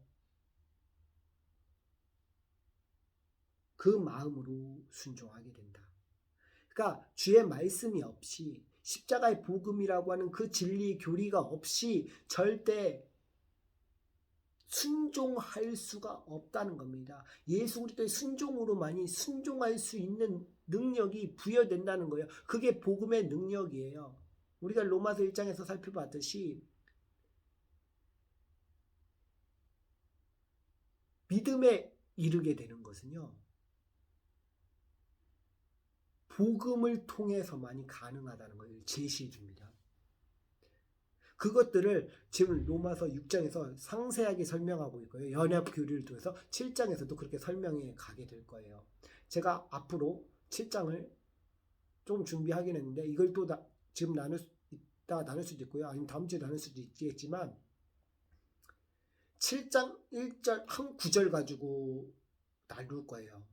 그 마음으로 순종하게 된다. 그러니까 주의 말씀이 없이, 십자가의 복음이라고 하는 그 진리의 교리가 없이 절대 순종할 수가 없다는 겁니다. 예수 그리스도의 순종으로만이 순종할 수 있는 능력이 부여된다는 거예요. 그게 복음의 능력이에요. 우리가 로마서 1장에서 살펴봤듯이 믿음에 이르게 되는 것은요, 복음을 통해서만이 가능하다는 것을 제시해 줍니다. 그것들을 지금 로마서 6장에서 상세하게 설명하고 있고요. 연합 교리를 통해서 7장에서도 그렇게 설명해 가게 될 거예요. 제가 앞으로 7장을 좀 준비하긴 했는데, 이걸 또 지금 이따 나눌 수도 있고요. 아니면 다음 주에 나눌 수도 있겠지만, 7장 1절 한 구절 가지고 나눌 거예요.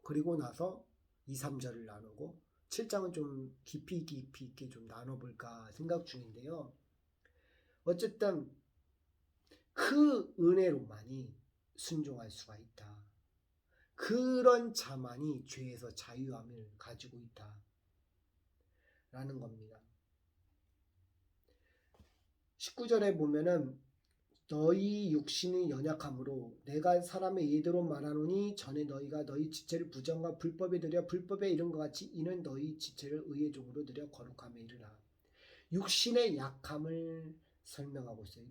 그리고 나서 2, 3절을 나누고 7장은 좀 깊이 있게 좀 나눠볼까 생각 중인데요. 어쨌든 그 은혜로만이 순종할 수가 있다. 그런 자만이 죄에서 자유함을 가지고 있다. 라는 겁니다. 19절에 보면은 너희 육신이 연약함으로 내가 사람의 예대로 말하노니 전에 너희가 너희 지체를 부정과 불법에 들여 불법에 이른 것 같이 이는 너희 지체를 의의 종으로 들여 거룩함에 이르라. 육신의 약함을 설명하고 있어요.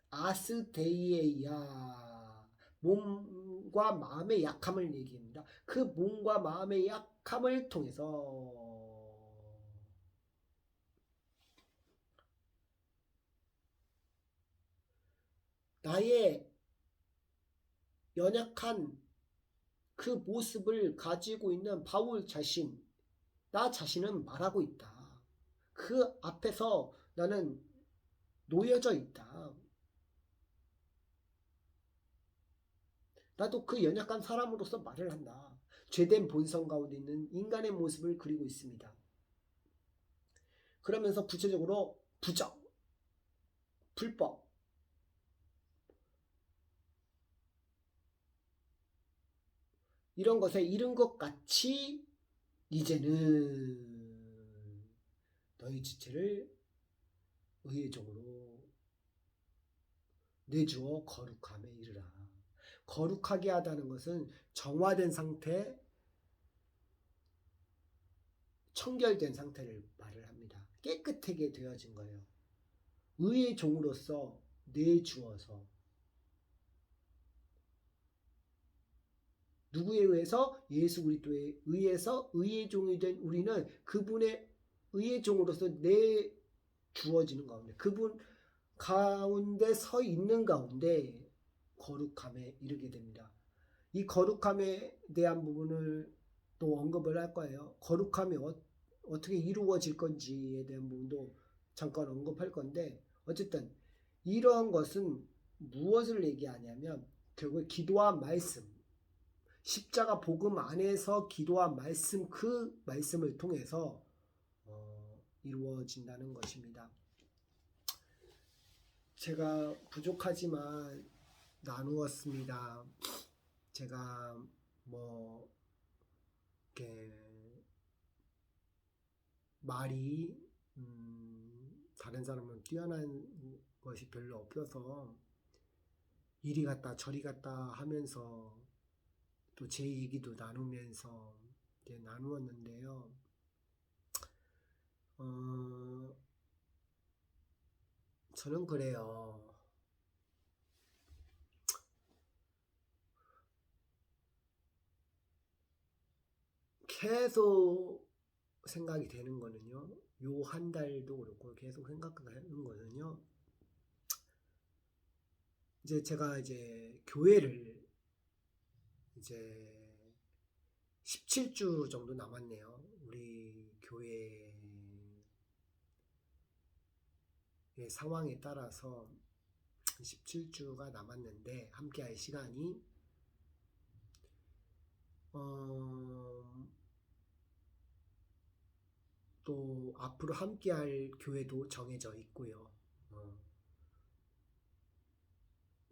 아스데이에야, 몸과 마음의 약함을 얘기합니다. 그 몸과 마음의 약함을 통해서 나의 연약한 그 모습을 가지고 있는 바울 자신, 나 자신은 말하고 있다. 그 앞에서 나는 놓여져 있다. 나도 그 연약한 사람으로서 말을 한다. 죄된 본성 가운데 있는 인간의 모습을 그리고 있습니다. 그러면서 구체적으로 부정, 불법, 이런 것에 이른 것 같이 이제는 너희 지체를 의의 종으로 내주어 거룩함에 이르라. 거룩하게 하다는 것은 정화된 상태, 청결된 상태를 말을 합니다. 깨끗하게 되어진 거예요. 의의 종으로서 내주어서 누구에 의해서? 예수 그리스도에 의해서 의의 종이 된 우리는 그분의 의의 종으로서 내주어지는 가운데, 그분 가운데 서 있는 가운데 거룩함에 이르게 됩니다. 이 거룩함에 대한 부분을 또 언급을 할 거예요. 거룩함이 어떻게 이루어질 건지에 대한 부분도 잠깐 언급할 건데, 어쨌든 이러한 것은 무엇을 얘기하냐면 결국 기도와 말씀, 십자가 복음 안에서 기도와 말씀, 그 말씀을 통해서 이루어진다는 것입니다. 제가 부족하지만 나누었습니다. 제가 이렇게 말이 다른 사람은 뛰어난 것이 별로 없어서 이리 갔다 저리 갔다 하면서 또 제 얘기도 나누면서 나누었는데요. 저는 그래요. 계속 생각이 되는 거는요. 요 한 달도 그렇고 계속 생각하는 거는요. 제가 교회를 17주 정도 남았네요. 우리 교회의 상황에 따라서 17주가 남았는데 함께할 시간이 또 앞으로 함께할 교회도 정해져 있고요.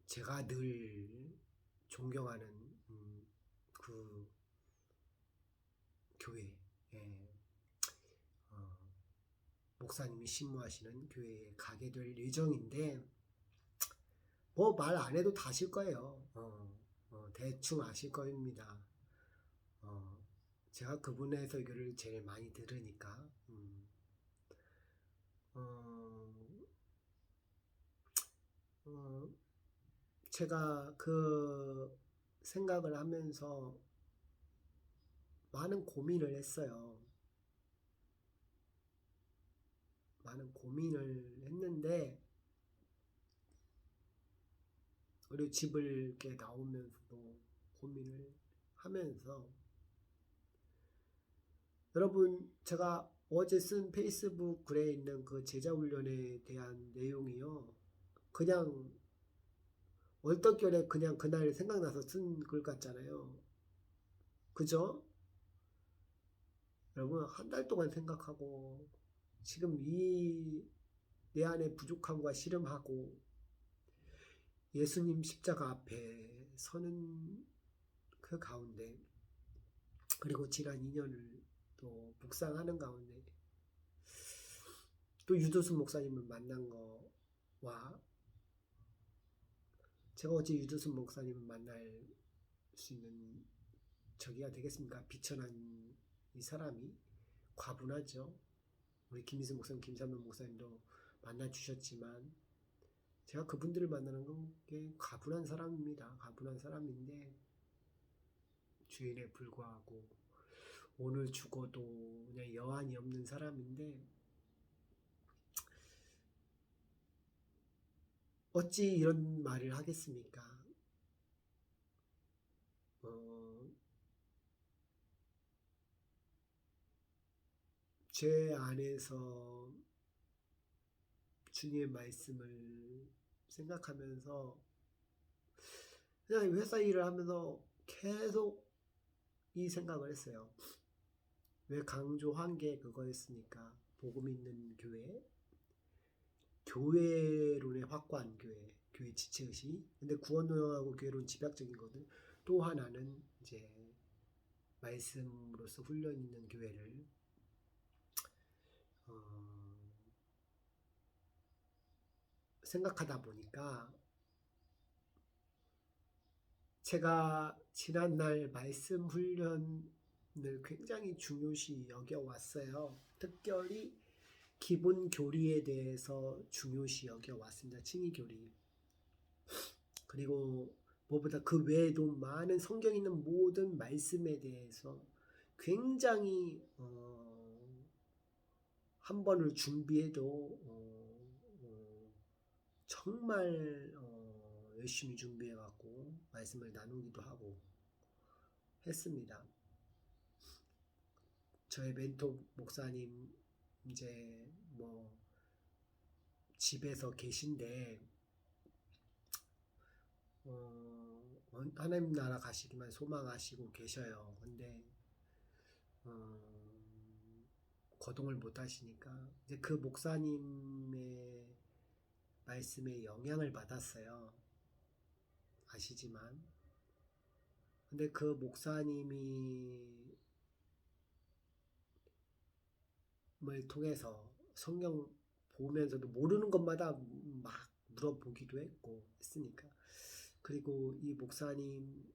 제가 늘 존경하는 그 교회, 목사님이 신무하시는 교회에 가게 될 예정인데 말 안 해도 다 아실 거예요. 대충 아실 겁니다. 제가 그분의 설교를 제일 많이 들으니까 제가 그 생각을 하면서 많은 고민을 했어요. 많은 고민을 했는데 그리고 집을 이렇게 나오면서도 고민을 하면서 여러분 제가 어제 쓴 페이스북 글에 있는 그 제자훈련에 대한 내용이요. 그냥 얼떨결에 그냥 그날 생각나서 쓴 글 같잖아요. 그죠? 여러분 한 달 동안 생각하고 지금 이 내 안에 부족함과 씨름하고 예수님 십자가 앞에 서는 그 가운데, 그리고 지난 2년을 또 묵상하는 가운데 또 유도순 목사님을 만난 거와, 제가 어째 유도순 목사님을 만날 수 있는 저기가 되겠습니까? 비천한 이 사람이 과분하죠. 우리 김희수 목사님, 김삼면 목사님도 만나주셨지만 제가 그분들을 만나는 건 과분한 사람입니다. 과분한 사람인데 주인에 불과하고 오늘 죽어도 그냥 여한이 없는 사람인데 어찌 이런 말을 하겠습니까? 제 안에서 주님의 말씀을 생각하면서 그냥 회사 일을 하면서 계속 이 생각을 했어요. 왜 강조한 게 그거였으니까. 복음 있는 교회, 교회론의 확고한 교회, 교회 지체의식. 근데 구원론하고 교회론 집약적이거든. 또 하나는 이제 말씀으로서 훈련 있는 교회를 생각하다 보니까 제가 지난날 말씀 훈련을 굉장히 중요시 여겨왔어요. 특별히 기본 교리에 대해서 중요시 여겨왔습니다. 칭의 교리. 그리고 무엇보다 그 외에도 많은 성경에 있는 모든 말씀에 대해서 굉장히 한 번을 준비해도 정말 열심히 준비해갖고 말씀을 나누기도 하고 했습니다. 저의 멘토 목사님 이제 뭐 집에서 계신데 하나님 나라 가시기만 소망하시고 계셔요. 근데 거동을 못 하시니까 이제 그 목사님의 말씀에 영향을 받았어요. 아시지만. 근데 그 목사님이 을 통해서 성경 보면서도 모르는 것마다 막 물어보기도 했으니까. 그리고 이 목사님께서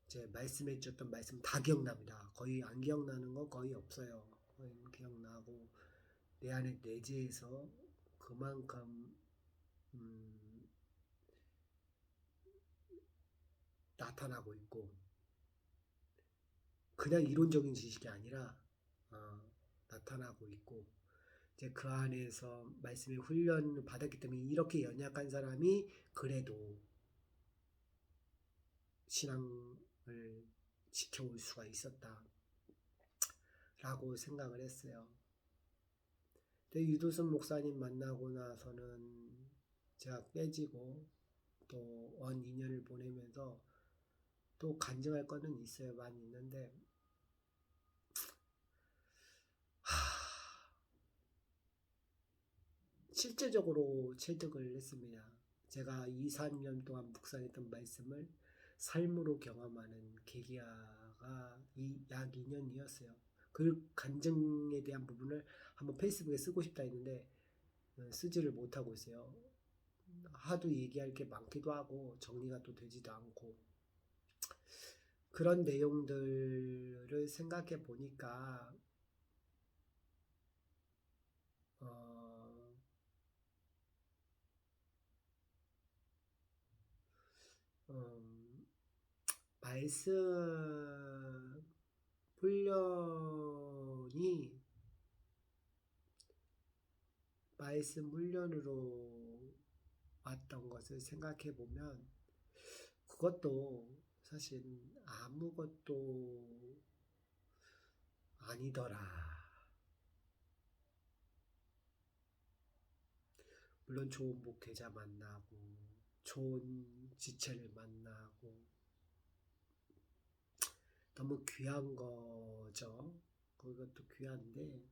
제 말씀해 주셨던 말씀 다 기억납니다. 거의 안 기억나는 건 거의 없어요. 거의 기억나고 내 안에 내재해서 그만큼 나타나고 있고, 그냥 이론적인 지식이 아니라 나타나고 있고, 이제 그 안에서 말씀의 훈련을 받았기 때문에 이렇게 연약한 사람이 그래도 신앙을 지켜올 수가 있었다 라고 생각을 했어요. 근데 유도순 목사님 만나고 나서는 제가 깨지고 또 원 2년을 보내면서 또 간증할 거는 있어요. 많이 있는데 실제적으로 체득을 했습니다. 제가 2, 3년 동안 묵상했던 말씀을 삶으로 경험하는 계기가 약 2년이었어요. 그 간증에 대한 부분을 한번 페이스북에 쓰고 싶다 했는데 쓰지를 못하고 있어요. 하도 얘기할 게 많기도 하고 정리가 또 되지도 않고, 그런 내용들을 생각해 보니까 말씀 훈련이 말씀 훈련으로 왔던 것을 생각해 보면 그것도 사실 아무것도 아니더라. 물론 좋은 목회자 만나고 좋은 지체를 만나고 너무 귀한 거죠. 그것도 귀한데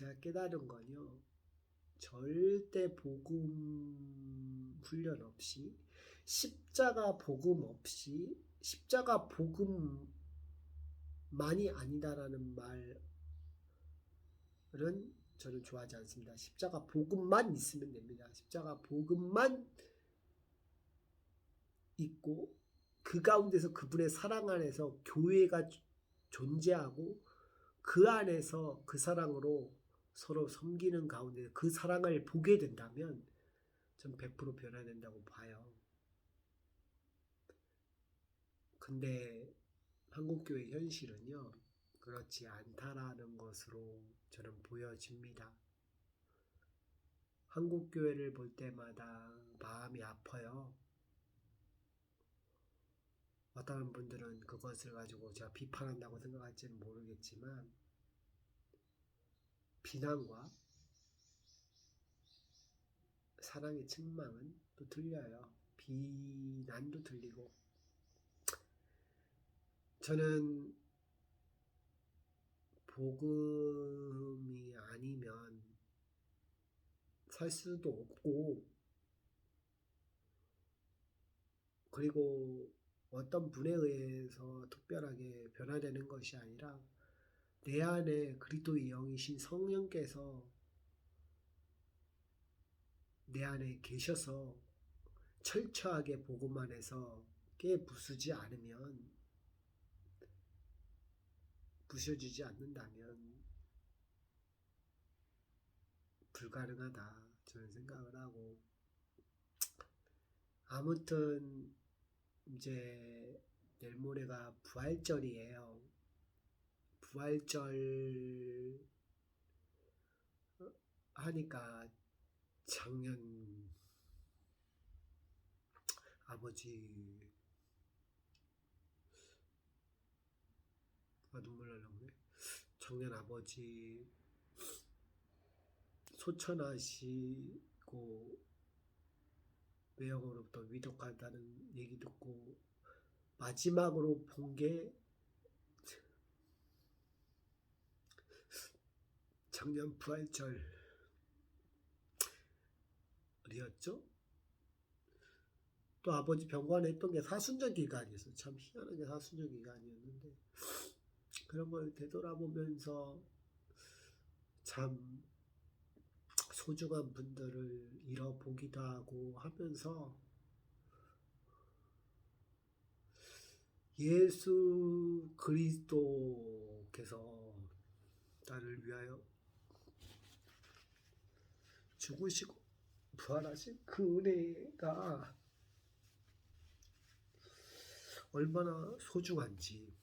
제가 깨달은 건요. 절대 복음 훈련 없이 십자가 복음 없이 십자가 복음만이 아니다라는 말은 저는 좋아하지 않습니다. 십자가 복음만 있으면 됩니다. 십자가 복음만 있고 그 가운데서 그분의 사랑 안에서 교회가 존재하고 그 안에서 그 사랑으로 서로 섬기는 가운데 그 사랑을 보게 된다면 전 100% 변화된다고 봐요. 근데 한국교회 현실은요, 그렇지 않다라는 것으로 저는 보여집니다. 한국교회를 볼 때마다 마음이 아파요. 어떤 분들은 그것을 가지고 제가 비판한다고 생각할지는 모르겠지만 비난과 사랑의 책망은 또 틀려요. 비난도 틀리고 저는 복음이 아니면 살 수도 없고 그리고 어떤 분에 의해서 특별하게 변화되는 것이 아니라 내 안에 그리스도의 영이신 성령께서 내 안에 계셔서 철저하게 복음 안에서 깨부수지 않으면 부셔지지 않는다면 불가능하다 저는 생각을 하고 아무튼 이제 내일 모레가 부활절이에요. 부활절 하니까 작년 아버지 눈물 나려고 그래. 작년 아버지 소천하시고 외형으로부터 위독하다는 얘기 듣고 마지막으로 본 게 작년 부활절이었죠. 또 아버지 병관에 했던 게 사순절 기간이었어요. 참 희한하게 사순절 기간이었는데 그런 걸 되돌아보면서 참 소중한 분들을 잃어보기도 하고 하면서 예수 그리스도께서 나를 위하여 죽으시고 부활하신 그 은혜가 얼마나 소중한지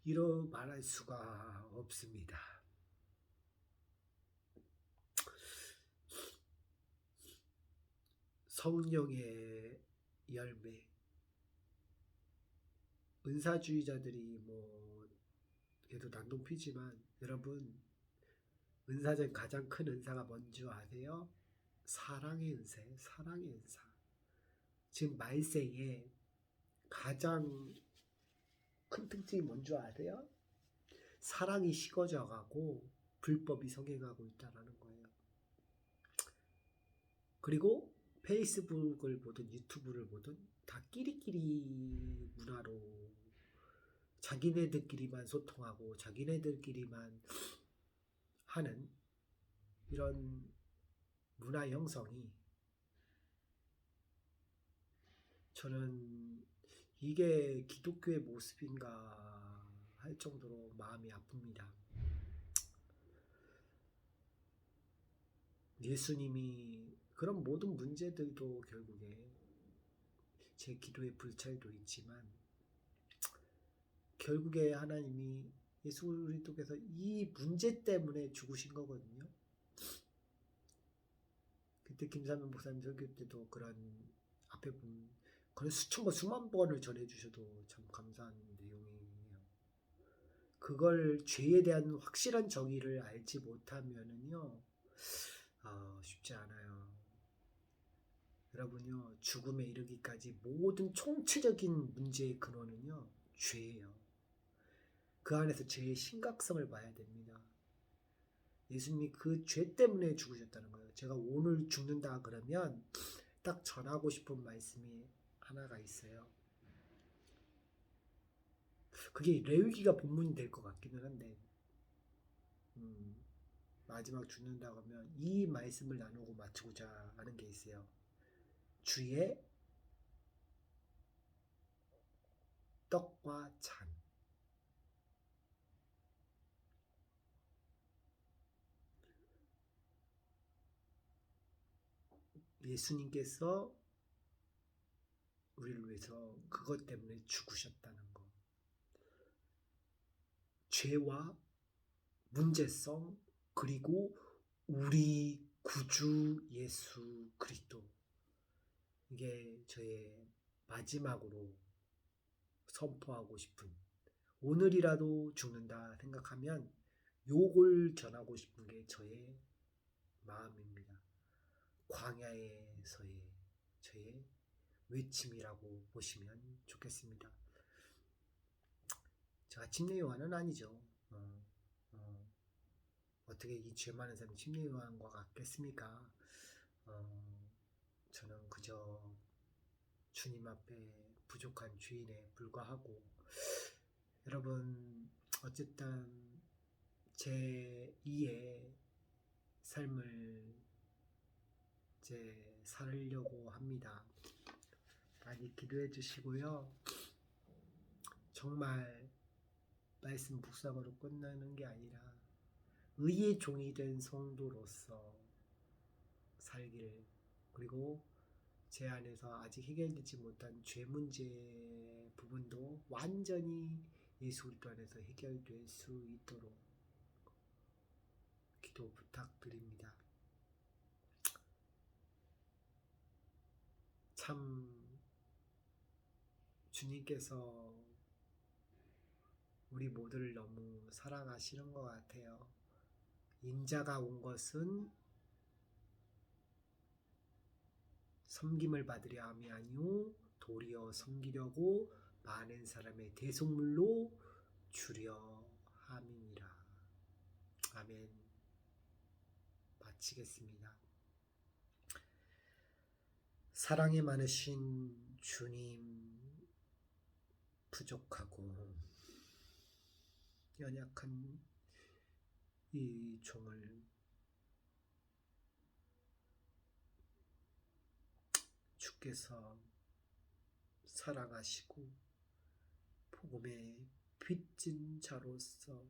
이루 말할 수가 없습니다. 성령의 열매 은사주의자들이 뭐 얘도 난동피지만 여러분 은사적 가장 큰 은사가 뭔지 아세요? 사랑의 은사예요. 사랑의 은사. 지금 말세에 가장 큰 특징이 뭔지 아세요? 사랑이 식어져 가고 불법이 성행하고 있다는 거예요. 그리고 페이스북을 보든 유튜브를 보든 다 끼리끼리 문화로 자기네들끼리만 소통하고 자기네들끼리만 하는 이런 문화 형성이 저는 이게 기독교의 모습인가 할 정도로 마음이 아픕니다. 예수님이 그런 모든 문제들도 결국에 제 기도의 불찰도 있지만 결국에 하나님이 예수 그리스도께서 이 문제 때문에 죽으신 거거든요. 그때 김삼현 목사님 설교 때도 그런 앞에 보면 그런 수천 번 수만 번을 전해주셔도 참 감사한 내용이에요. 그걸 죄에 대한 확실한 정의를 알지 못하면은요 쉽지 않아요. 여러분요 죽음에 이르기까지 모든 총체적인 문제의 근원은요 죄예요. 그 안에서 죄의 심각성을 봐야 됩니다. 예수님이 그 죄 때문에 죽으셨다는 거예요. 제가 오늘 죽는다 그러면 딱 전하고 싶은 말씀이 하나가 있어요. 그게 레위기가 본문이 될 것 같기는 한데 마지막 죽는다고 하면 이 말씀을 나누고 마치고자 하는 게 있어요. 주의 떡과 잔. 예수님께서 우리를 위해서 그것 때문에 죽으셨다는 거. 죄와 문제성 그리고 우리 구주 예수 그리스도. 이게 저의 마지막으로 선포하고 싶은, 오늘이라도 죽는다 생각하면 요걸 전하고 싶은 게 저의 마음입니다. 광야에서의 저의 외침이라고 보시면 좋겠습니다. 제가 침례 요한은 아니죠. 어떻게 이 죄 많은 사람이 침례 요한과 같겠습니까? 저는 그저 주님 앞에 부족한 죄인에 불과하고, 여러분 어쨌든 제 2의 삶을 이제 살려고 합니다. 많이 기도해 주시고요. 정말 말씀 묵상으로 끝나는 게 아니라 의의 종이 된 성도로서 살기를, 그리고 제 안에서 아직 해결되지 못한 죄 문제 부분도 완전히 예수 그리스도 안에서 해결될 수 있도록 기도 부탁드립니다. 참 주님께서 우리 모두를 너무 사랑하시는 것 같아요. 인자가 온 것은 섬김을 받으려 함이 아니요 도리어 섬기려고 많은 사람의 대속물로 주려 함이니라. 아멘. 마치겠습니다. 사랑이 많으신 주님, 부족하고 연약한 이 종을 주께서 사랑하시고 복음의 빚진 자로서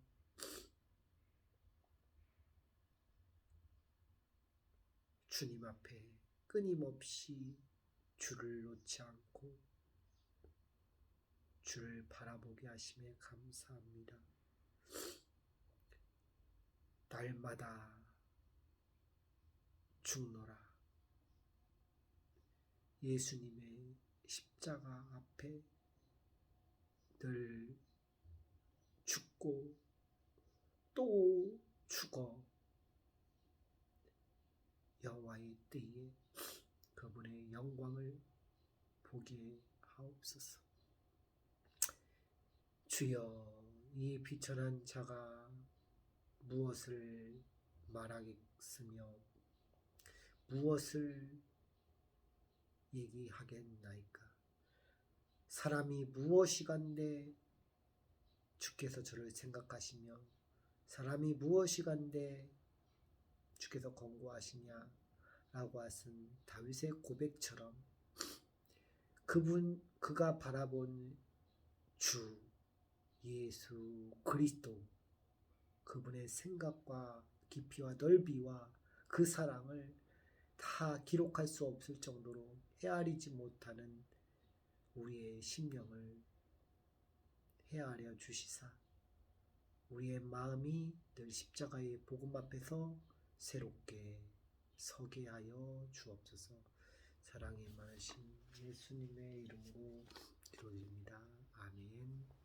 주님 앞에 끊임없이 주를 놓지 않고 주를 바라보게 하심에 감사합니다. 날마다 죽노라. 예수님의 십자가 앞에 늘 죽고 또 죽어 여호와의 때에 그분의 영광을 보게 하옵소서. 주여, 이 비천한 자가 무엇을 말하겠으며 무엇을 얘기하겠나이까. 사람이 무엇이간데 주께서 저를 생각하시며 사람이 무엇이간데 주께서 권고하시냐 라고 하신 다윗의 고백처럼 그가 바라본 주 예수 그리스도, 그분의 생각과 깊이와 넓이와 그 사랑을 다 기록할 수 없을 정도로 헤아리지 못하는 우리의 심령을 헤아려 주시사 우리의 마음이 늘 십자가의 복음 앞에서 새롭게 서게 하여 주옵소서. 사랑이 많으신 예수님의 이름으로 기도드립니다. 아멘.